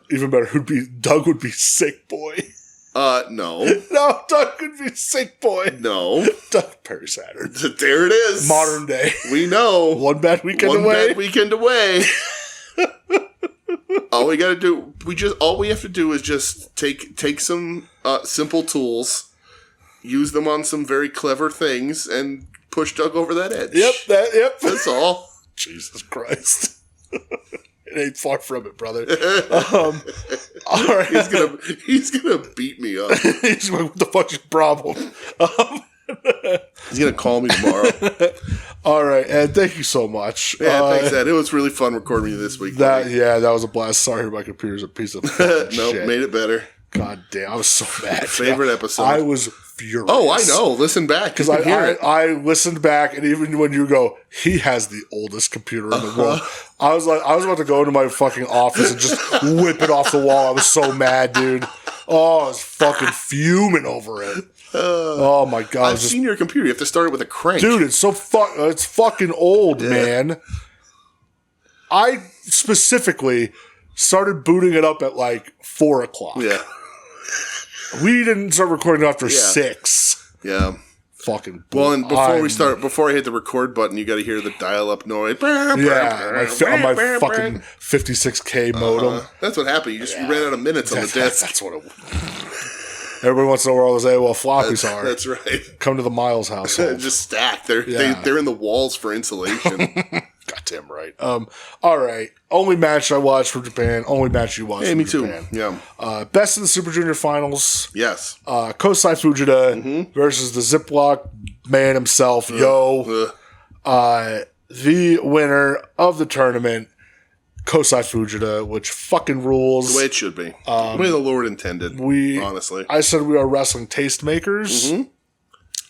A: even better, Doug would be Sick Boy.
B: No.
A: No, Doug would be Sick Boy.
B: No.
A: Doug Perry Saturn.
B: There it is.
A: Modern day.
B: We know.
A: One bad weekend away.
B: One bad weekend away. All we have to do is just take some simple tools, use them on some very clever things, and push Doug over that edge.
A: Yep.
B: That's all.
A: Jesus Christ. It ain't far from it, brother. All right.
B: He's gonna beat me up.
A: He's like, what the fuck's your problem?
B: He's gonna call me tomorrow.
A: All right, Ed, thank you so much.
B: Yeah, thanks, Ed. It was really fun recording you this week.
A: That was a blast. Sorry, my computer's a piece of shit.
B: Made it better.
A: God damn, I was so mad.
B: Favorite episode.
A: I was furious.
B: Oh, I know. Listen back.
A: Because I listened back, and even when you go, he has the oldest computer in the world. I was about to go into my fucking office and just whip it off the wall. I was so mad, dude. Oh, I was fucking fuming over it. Oh my god!
B: I've seen your computer. You have to start it with a crank,
A: dude. It's it's fucking old, man. I specifically started booting it up at 4:00.
B: Yeah.
A: We didn't start recording after 6.
B: Yeah.
A: Fucking.
B: Well, and before I hit the record button, you got to hear the dial-up noise.
A: Yeah, on my fucking 56K modem.
B: That's what happened. You ran out of minutes on the disc.
A: That's what it was. Everybody wants to know where all those AOL floppies are.
B: That's right.
A: Come to the Miles household.
B: Just stacked. They're in the walls for insulation.
A: Goddamn right. All right. Only match I watched from Japan. Only match you watched from Japan.
B: Me too. Yeah.
A: Best of the Super Junior Finals.
B: Yes.
A: Kosai Fujita versus the Ziploc man himself, Yo. The winner of the tournament, Kosai Fujita, which fucking rules.
B: The way it should be. The way the Lord intended. Honestly.
A: I said we are wrestling tastemakers.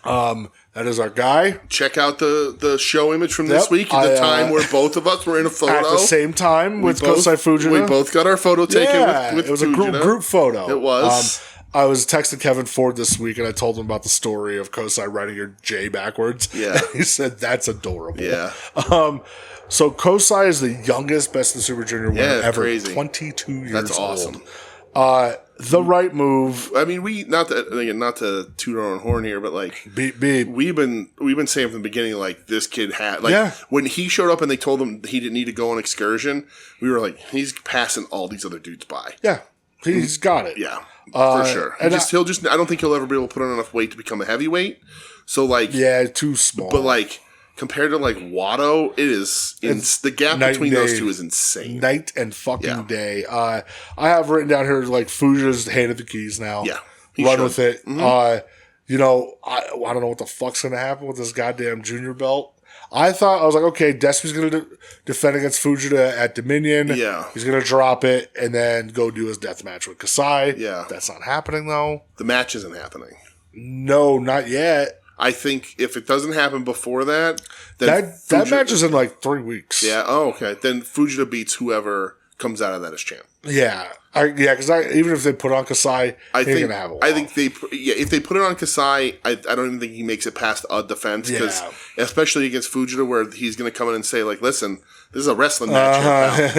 A: That is our guy.
B: Check out the show image from this week at the time where both of us were in a photo.
A: At the same time with Kosai Fujita.
B: We both got our photo taken with
A: it was
B: Fujita.
A: A group photo.
B: It was.
A: I was texting Kevin Ford this week and I told him about the story of Kosai writing your J backwards.
B: Yeah.
A: He said, that's adorable.
B: Yeah.
A: So Kosai is the youngest Best of the Super Junior winner ever.
B: Crazy.
A: 22 years old.
B: That's awesome.
A: The right move.
B: I mean, not to toot our own horn here, but
A: beep beep.
B: We've been saying from the beginning, this kid had when he showed up and they told him he didn't need to go on excursion, we were like, he's passing all these other dudes by.
A: Yeah, he's got it.
B: Yeah, for sure. And I don't think he'll ever be able to put on enough weight to become a heavyweight. So too
A: small.
B: But compared to Watto, it is the gap between those two is insane.
A: Night and fucking day. I have written down here Fuji's handed the keys now.
B: Yeah,
A: run with it. I don't know what the fuck's gonna happen with this goddamn junior belt. I was like, okay, Despy's going to defend against Fujita at Dominion.
B: Yeah.
A: He's going to drop it and then go do his death match with Kasai.
B: Yeah.
A: That's not happening, though.
B: The match isn't happening.
A: No, not yet.
B: I think if it doesn't happen before that, then
A: that match is in like 3 weeks.
B: Yeah. Oh, okay. Then Fujita beats whoever comes out of that as champ.
A: Yeah. Because even if they put on Kasai, he's going to have a while.
B: I think if they put it on Kasai, I don't even think he makes it past a defense. Because especially against Fujita, where he's going to come in and say, like, listen, this is a wrestling match.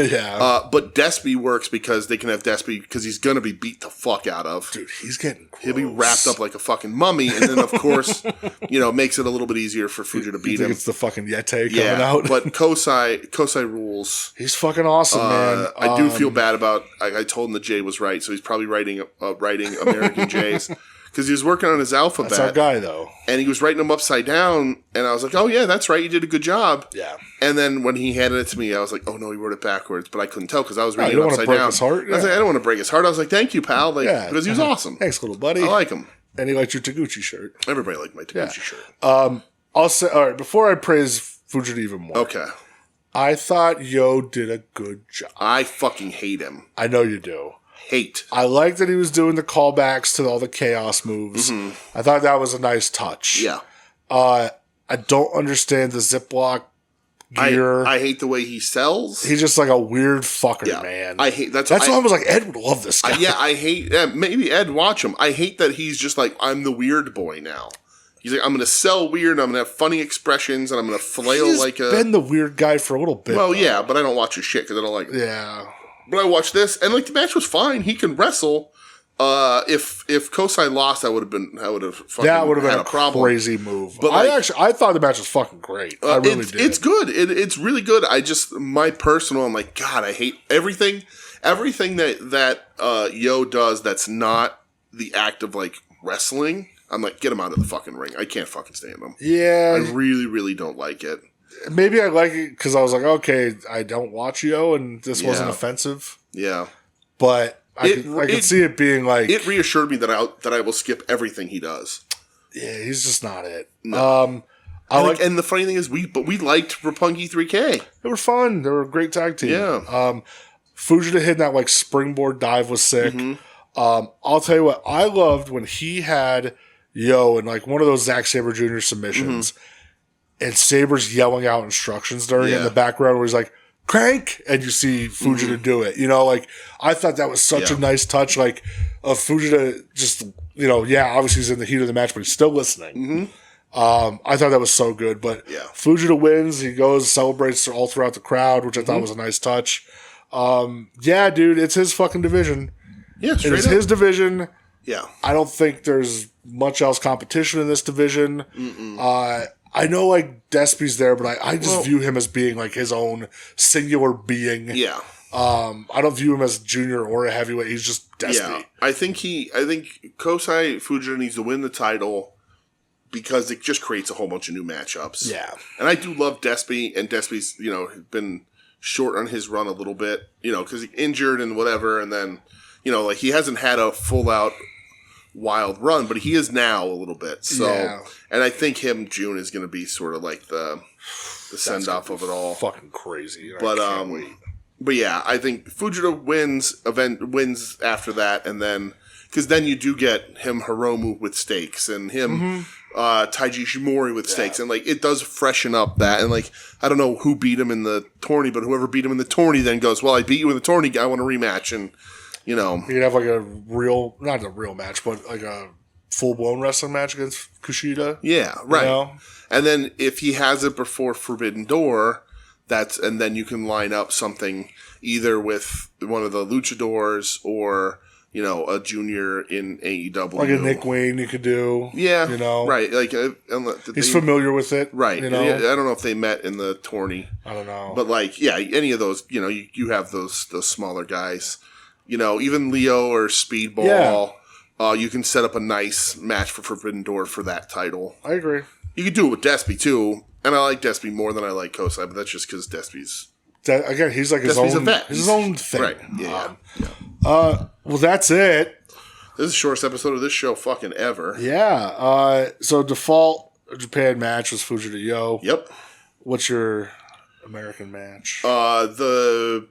B: But Despy works because they can have Despy because he's going to be beat the fuck out of.
A: Dude, he's getting gross.
B: He'll be wrapped up like a fucking mummy. And then, of course, makes it a little bit easier for Fujita to beat him.
A: It's the fucking Yeti coming out.
B: But Kosai rules.
A: He's fucking awesome, man.
B: I do feel bad about. I told him that Jay was right, so he's probably writing American Jays because he was working on his alphabet.
A: That's our guy, though,
B: and he was writing them upside down. And I was like, "Oh yeah, that's right. You did a good job."
A: Yeah.
B: And then when he handed it to me, I was like, "Oh no, he wrote it backwards," but I couldn't tell because I was reading
A: it
B: upside down.
A: His heart?
B: I was like, "I don't want to break his heart." I was like, "Thank you, pal," because he was awesome.
A: Thanks, little buddy.
B: I like him,
A: and he liked your Taguchi shirt.
B: Everybody liked my Taguchi shirt.
A: I'll say, all right, before I praise Fujita even more.
B: Okay.
A: I thought Yo did a good job.
B: I fucking hate him.
A: I know you do.
B: Hate.
A: I like that he was doing the callbacks to all the chaos moves. I thought that was a nice touch.
B: Yeah.
A: I don't understand the Ziploc gear.
B: I hate the way he sells.
A: He's just like a weird fucker, man.
B: I hate
A: that's why I was like, Ed would love this guy.
B: I hate maybe Ed watch him. I hate that he's just like, I'm the weird boy now. He's like, I'm going to sell weird, I'm going to have funny expressions, and I'm going to flail
A: He's
B: like a...
A: been the weird guy for a little bit.
B: Well, yeah, but I don't watch his shit because I don't like it.
A: Yeah.
B: But I watched this, and like the match was fine. He can wrestle. If Kosai lost, I would have been a problem.
A: Crazy move. But I thought the match was fucking great. I really did.
B: It's good. It's really good. My personal, I'm like, God, I hate everything that Yo does that's not the act of like wrestling. I'm like, get him out of the fucking ring. I can't fucking stand him.
A: Yeah.
B: I really, really don't like it.
A: Maybe I like it because I was like, okay, I don't watch Yo, and this wasn't offensive.
B: Yeah.
A: But I could see it being like...
B: It reassured me that I will skip everything he does.
A: Yeah, he's just not it.
B: No. And the funny thing is, we liked Roppongi 3K.
A: They were fun. They were a great tag team.
B: Yeah.
A: Fujita hitting that like springboard dive was sick. I'll tell you what, I loved when he had Yo in like one of those Zack Sabre Jr. submissions, and Sabre's yelling out instructions during in the background where he's like, crank, and you see Fujita do it. Like, I thought that was such a nice touch, like, of Fujita just, obviously he's in the heat of the match, but he's still listening. I thought that was so good, but Fujita wins, he goes, celebrates all throughout the crowd, which I thought was a nice touch. Yeah, dude, it's his fucking division.
B: Yeah, straight
A: It's
B: up.
A: his division.
B: Yeah.
A: I don't think there's much else competition in this division. I know, like, Despy's there, but I just view him as being, like, his own singular being.
B: Yeah.
A: I don't view him as junior or a heavyweight. He's just Despy.
B: Yeah. I think Kosai Fujita needs to win the title because it just creates a whole bunch of new matchups.
A: Yeah.
B: And I do love Despy, and Despy's, been short on his run a little bit, because he's injured and whatever, and then, like, he hasn't had a full-out wild run, but he is now a little bit. So, and I think June is going to be sort of like the send off of it all.
A: Fucking crazy.
B: But yeah, I think Fujita wins after that, and then because then you do get him Hiromu with stakes and him Taiji Ishimori with stakes, and like it does freshen up that. And like I don't know who beat him in the tourney, but whoever beat him in the tourney then goes, well, I beat you in the tourney, I want a rematch, and. You could
A: have like not a real match, but like a full-blown wrestling match against Kushida.
B: Yeah, right. And then if he has it before Forbidden Door, and then you can line up something either with one of the luchadors or, a junior in AEW.
A: Like a Nick Wayne you could do.
B: Yeah. Right. Like
A: he's familiar with it.
B: Right. I don't know if they met in the tourney.
A: I don't know.
B: But like, yeah, any of those, you have those smaller guys. Even Leo or Speedball, you can set up a nice match for Forbidden Door for that title.
A: I agree.
B: You could do it with Despy, too. And I like Despy more than I like Kosai, but that's just because Despy's...
A: Again, he's like his own thing.
B: Right. Yeah.
A: Well, that's it.
B: This is the shortest episode of this show fucking ever.
A: Yeah. So default Japan match was Fujita Yo.
B: Yep.
A: What's your American match?
B: The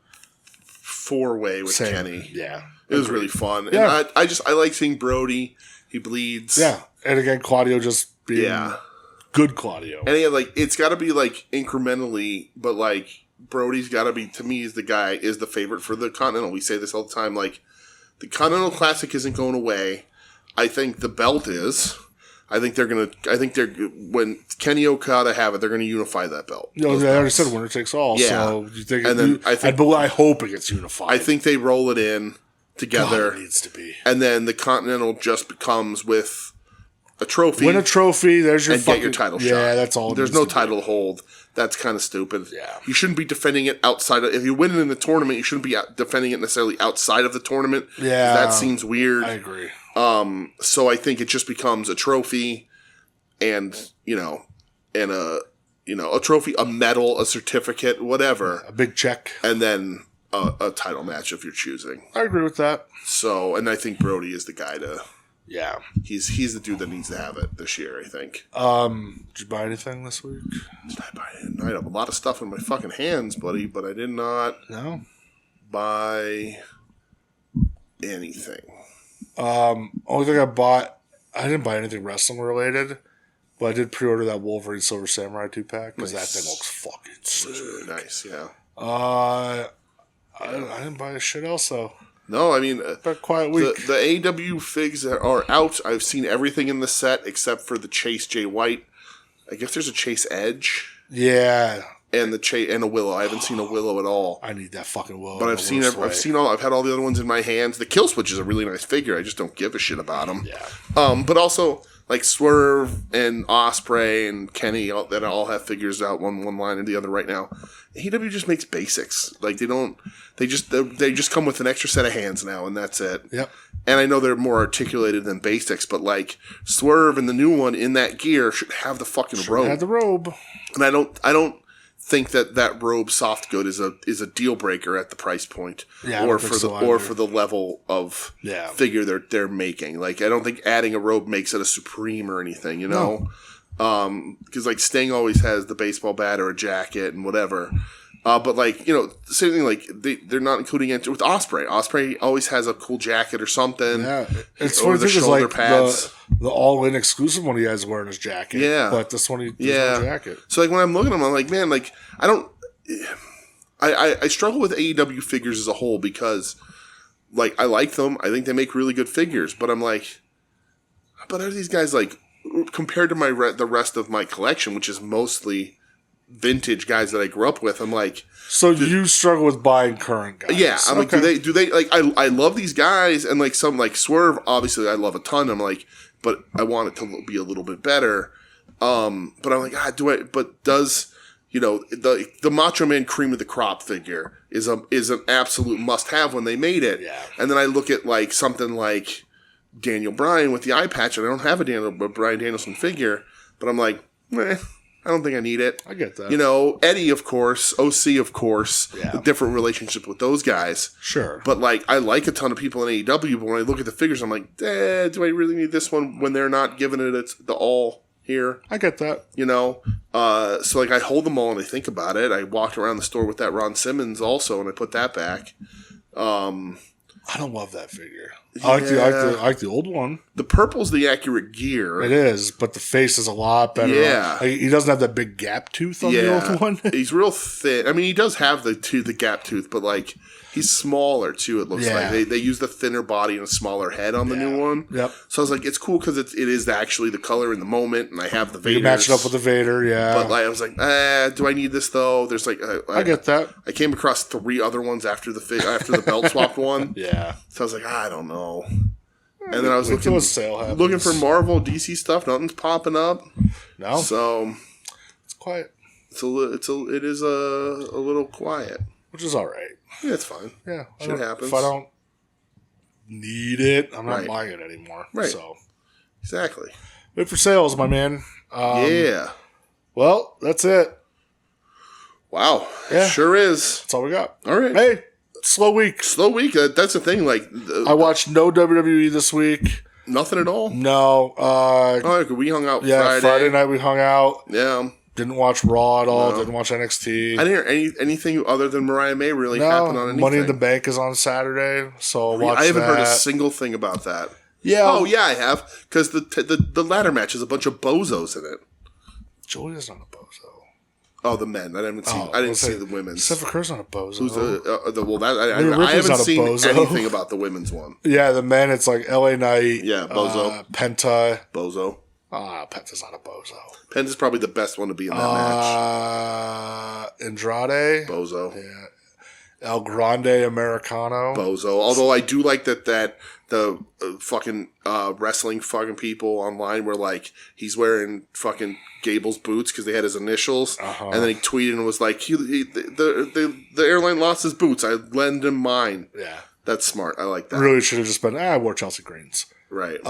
B: 4-way with
A: Same.
B: Kenny.
A: Yeah.
B: It was really fun.
A: Yeah.
B: And I like seeing Brody. He bleeds.
A: Yeah. And again, Claudio just being good Claudio.
B: And it's got to be incrementally, but Brody's got to be, to me, is the favorite for the Continental. We say this all the time. The Continental Classic isn't going away. I think the belt is. When Kenny Okada have it, they're going to unify that belt.
A: They already said winner takes all. Yeah. So you think I hope it gets unified.
B: I think they roll it in together.
A: God, it needs to be.
B: And then the Continental just becomes with a trophy.
A: Win a trophy. There's your
B: get your title shot.
A: Yeah, that's all.
B: There's no title to hold. That's kind of stupid.
A: Yeah.
B: You shouldn't be defending it outside of... If you win it in the tournament, you shouldn't be defending it necessarily outside of the tournament.
A: Yeah.
B: That seems weird.
A: I agree.
B: So I think it just becomes a trophy and a trophy, a medal, a certificate, whatever.
A: A big check.
B: And then a title match if you're choosing.
A: I agree with that.
B: So, and I think Brody is the guy to...
A: Yeah.
B: He's the dude that needs to have it this year, I think.
A: Did you buy anything this week?
B: Did I buy it? I have a lot of stuff in my fucking hands, buddy, but I did not buy anything.
A: Only thing I bought, I didn't buy anything wrestling related, but I did pre-order that Wolverine Silver Samurai 2-pack because that thing looks fucking sick.
B: It's really nice, yeah.
A: I didn't buy shit else though.
B: No, I mean,
A: a quiet week.
B: The AEW figs that are out, I've seen everything in the set except for the Chase Jay White. I guess there's a Chase Edge.
A: Yeah.
B: And and a Willow. I haven't seen a Willow at all.
A: I need that fucking Willow.
B: But I've had all the other ones in my hands. The Kill Switch is a really nice figure. I just don't give a shit about them.
A: Yeah.
B: But also Swerve and Ospreay and Kenny that all have figures out one line and the other right now. AEW just makes basics. They just come with an extra set of hands now and that's it.
A: Yep.
B: And I know they're more articulated than basics, but Swerve and the new one in that gear should have the fucking robe.
A: Have the robe.
B: And I don't think that robe soft good is a deal breaker at the price point, or for the level of figure they're making. I don't think adding a robe makes it a supreme or anything, No. Because Sting always has the baseball bat or a jacket and whatever. But same thing. They're not including it with Ospreay. Ospreay always has a cool jacket or something.
A: Yeah, it's
B: or the shoulder pads.
A: The all-in exclusive one he has wearing his jacket.
B: Yeah,
A: but this one he has no jacket.
B: So when I'm looking at them, I'm like, man, I don't. I struggle with AEW figures as a whole because, I like them. I think they make really good figures, but I'm like, but are these guys compared to the rest of my collection, which is mostly vintage guys that I grew up with? I'm like,
A: so you struggle with buying current guys?
B: Yeah, I'm like, do they I love these guys and some Swerve. Obviously, I love a ton. I'm like, but I want it to be a little bit better. But I'm like, But does the Macho Man cream of the crop figure is an absolute must have when they made it.
A: Yeah.
B: And then I look at something like Daniel Bryan with the eye patch, and I don't have a Bryan Danielson figure, but I'm like, I don't think I need it.
A: I get that.
B: Eddie, of course, OC, of course,
A: a
B: different relationship with those guys.
A: Sure.
B: But I like a ton of people in AEW, but when I look at the figures, I'm like, do I really need this one when they're not giving it the all here?
A: I get that.
B: So I hold them all and I think about it. I walked around the store with that Ron Simmons also, and I put that back.
A: I don't love that figure. I like the old one.
B: The purple's the accurate gear.
A: It is, but the face is a lot better.
B: Yeah.
A: He doesn't have that big gap tooth on the old one.
B: He's real thin. I mean, he does have the gap tooth, but he's smaller too, it looks like. They use the thinner body and a smaller head on the new one.
A: Yep.
B: So I was like, it's cool because it is actually the color in the moment, and I have the Vader.
A: You match it up with the Vader, yeah.
B: But I was like, do I need this though? There's
A: I get that.
B: I came across 3 other ones after the belt swapped one.
A: Yeah.
B: So I was like, I don't know. And then I was looking for Marvel, DC stuff. Nothing's popping up.
A: No.
B: So
A: it's quiet.
B: It is a little quiet,
A: which is all right.
B: Yeah, it's fine.
A: Yeah,
B: shit happens.
A: If I don't need it, I'm not buying it anymore.
B: Right.
A: So
B: exactly.
A: Wait for sales, my man.
B: Yeah.
A: Well, that's it.
B: Wow.
A: Yeah.
B: Sure is.
A: That's all we got.
B: All right.
A: Hey. Slow week.
B: That's the thing.
A: I watched no WWE this week.
B: Nothing at all?
A: No.
B: We hung out
A: Friday night we hung out.
B: Yeah.
A: Didn't watch Raw at all. No. Didn't watch NXT.
B: I didn't hear anything other than Mariah May really happen on anything.
A: Money in the Bank is on Saturday, so I'll watch that.
B: I haven't heard a single thing about that.
A: Yeah.
B: Oh, yeah, I have. Because the ladder match has a bunch of bozos in it.
A: Julia's not a bozo.
B: Oh, the men. I didn't see the women's.
A: Steph Kerr's not a bozo.
B: Who's I haven't seen anything about the women's one.
A: Yeah, the men, it's like LA Knight.
B: Yeah, bozo.
A: Penta.
B: Bozo.
A: Penta's not a bozo.
B: Penta's probably the best one to be in that match.
A: Andrade.
B: Bozo.
A: Yeah. El Grande Americano.
B: Bozo. Although I do like that the fucking wrestling fucking people online were like, he's wearing fucking Gable's boots because they had his initials. And then he tweeted and was like, the airline lost his boots. I lend him mine.
A: Yeah.
B: That's smart. I like that.
A: Really should have just been, I wore Chelsea Greens.
B: Right.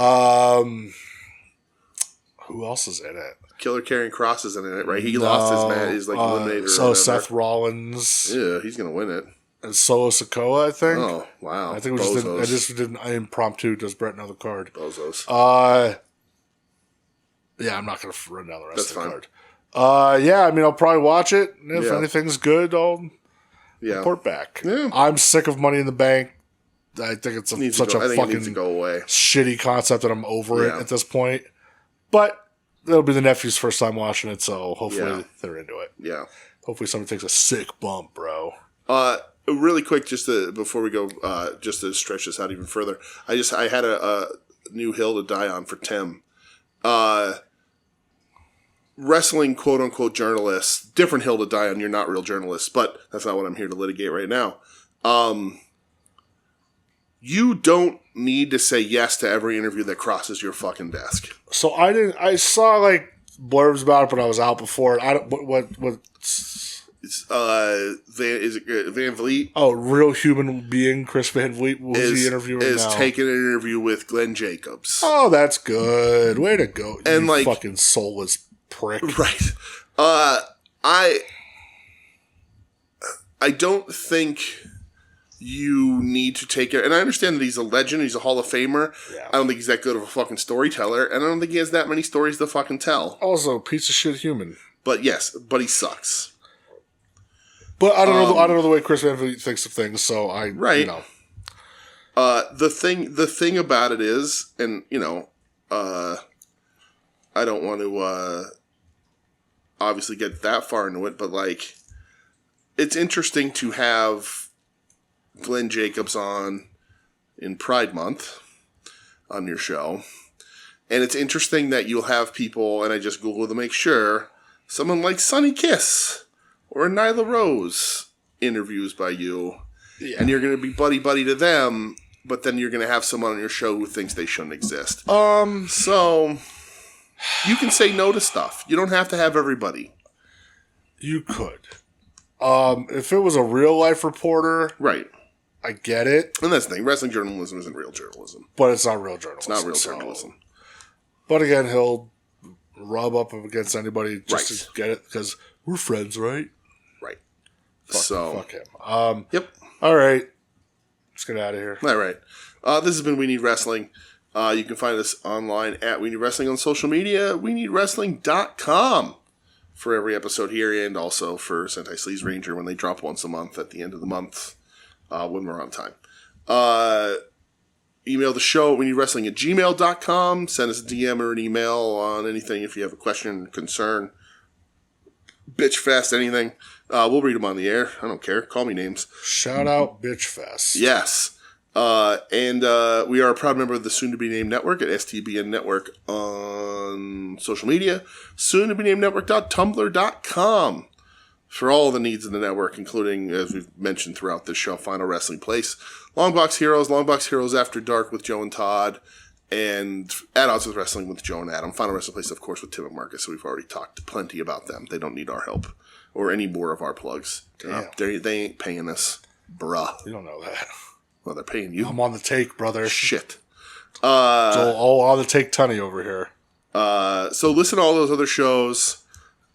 A: Who else is in it?
B: Killer Karrion Kross isn't in it, right? He lost his man. He's like eliminated.
A: So Seth Rollins.
B: Yeah, he's going to win it.
A: And Solo Sikoa, I think.
B: Oh, wow.
A: I think I just did an impromptu. Does Brett know the card?
B: Bozos.
A: Yeah, I'm not going to run down the rest of the card. Yeah, I mean, I'll probably watch it. And if anything's good, I'll report back. Yeah. I'm sick of Money in the Bank. I think it's such a fucking shitty concept that I'm over it at this point. But it'll be the nephew's first time watching it, so hopefully they're into it.
B: Yeah.
A: Hopefully somebody takes a sick bump, bro.
B: Really quick, before we go, just to stretch this out even further, I had a new hill to die on for Tim. Wrestling quote unquote journalists, different hill to die on. You're not real journalists, but that's not what I'm here to litigate right now. You don't need to say yes to every interview that crosses your fucking desk.
A: So I saw like blurbs about it, but I was out before.
B: Van Vliet?
A: Oh, real human being Chris Van Vliet was the interviewer
B: is taking an interview with Glenn Jacobs.
A: Oh, that's good. Way to go, and you fucking soulless prick.
B: Right. I don't think you need to take it. And I understand that he's a legend. He's a Hall of Famer. Yeah. I don't think he's that good of a fucking storyteller. And I don't think he has that many stories to fucking tell.
A: Also, piece of shit human.
B: But yes, but he sucks.
A: But I don't know. I don't know the way Chris Van Vliet thinks of things. So
B: the thing about it is, and I don't want to obviously get that far into it, but like, it's interesting to have Glenn Jacobs on in Pride Month on your show. And it's interesting that you'll have people, and I just Googled to make sure, someone like Sonny Kiss or Nyla Rose interviews by you. Yeah. And you're going to be buddy-buddy to them, but then you're going to have someone on your show who thinks they shouldn't exist. So you can say no to stuff. You don't have to have everybody.
A: You could. If it was a real-life reporter...
B: Right.
A: I get it.
B: And that's the thing. Wrestling journalism isn't real journalism.
A: But it's not real journalism.
B: It's not real journalism.
A: But again, he'll rub up against anybody just to get it because we're friends, right?
B: Right.
A: Fuck him.
B: Yep.
A: All right. Let's get out of here.
B: All right. This has been We Need Wrestling. You can find us online at We Need Wrestling on social media, WeNeedWrestling.com for every episode here, and also for Sentai Sleaze Ranger when they drop once a month at the end of the month. When we're on time. Email the show at WeNeedWrestling@gmail.com. Send us a DM or an email on anything if you have a question, concern, bitch fest, anything. We'll read them on the air. I don't care. Call me names.
A: Shout out bitch fest.
B: Yes. And we are a proud member of the soon-to-be-named network at STBN Network on social media. Soon-to-be-named network.tumblr.com. For all the needs of the network, including, as we've mentioned throughout this show, Final Wrestling Place, Longbox Heroes After Dark with Joe and Todd, and At Odds with Wrestling with Joe and Adam. Final Wrestling Place, of course, with Tim and Marcus, so we've already talked plenty about them. They don't need our help or any more of our plugs. They ain't paying us, bruh.
A: You don't know that.
B: Well, they're paying you.
A: I'm on the take, brother.
B: Shit.
A: All on the take Tunny over here.
B: So listen to all those other shows.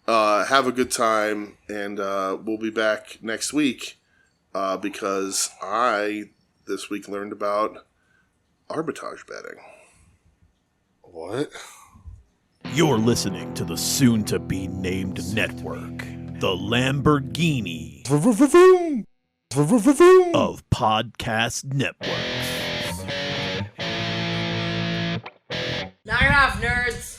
B: Have a good time, and we'll be back next week because I, this week, learned about arbitrage betting.
A: What?
C: You're listening to the soon-to-be-named network, the Lamborghini of podcast networks.
E: Knock it off, nerds!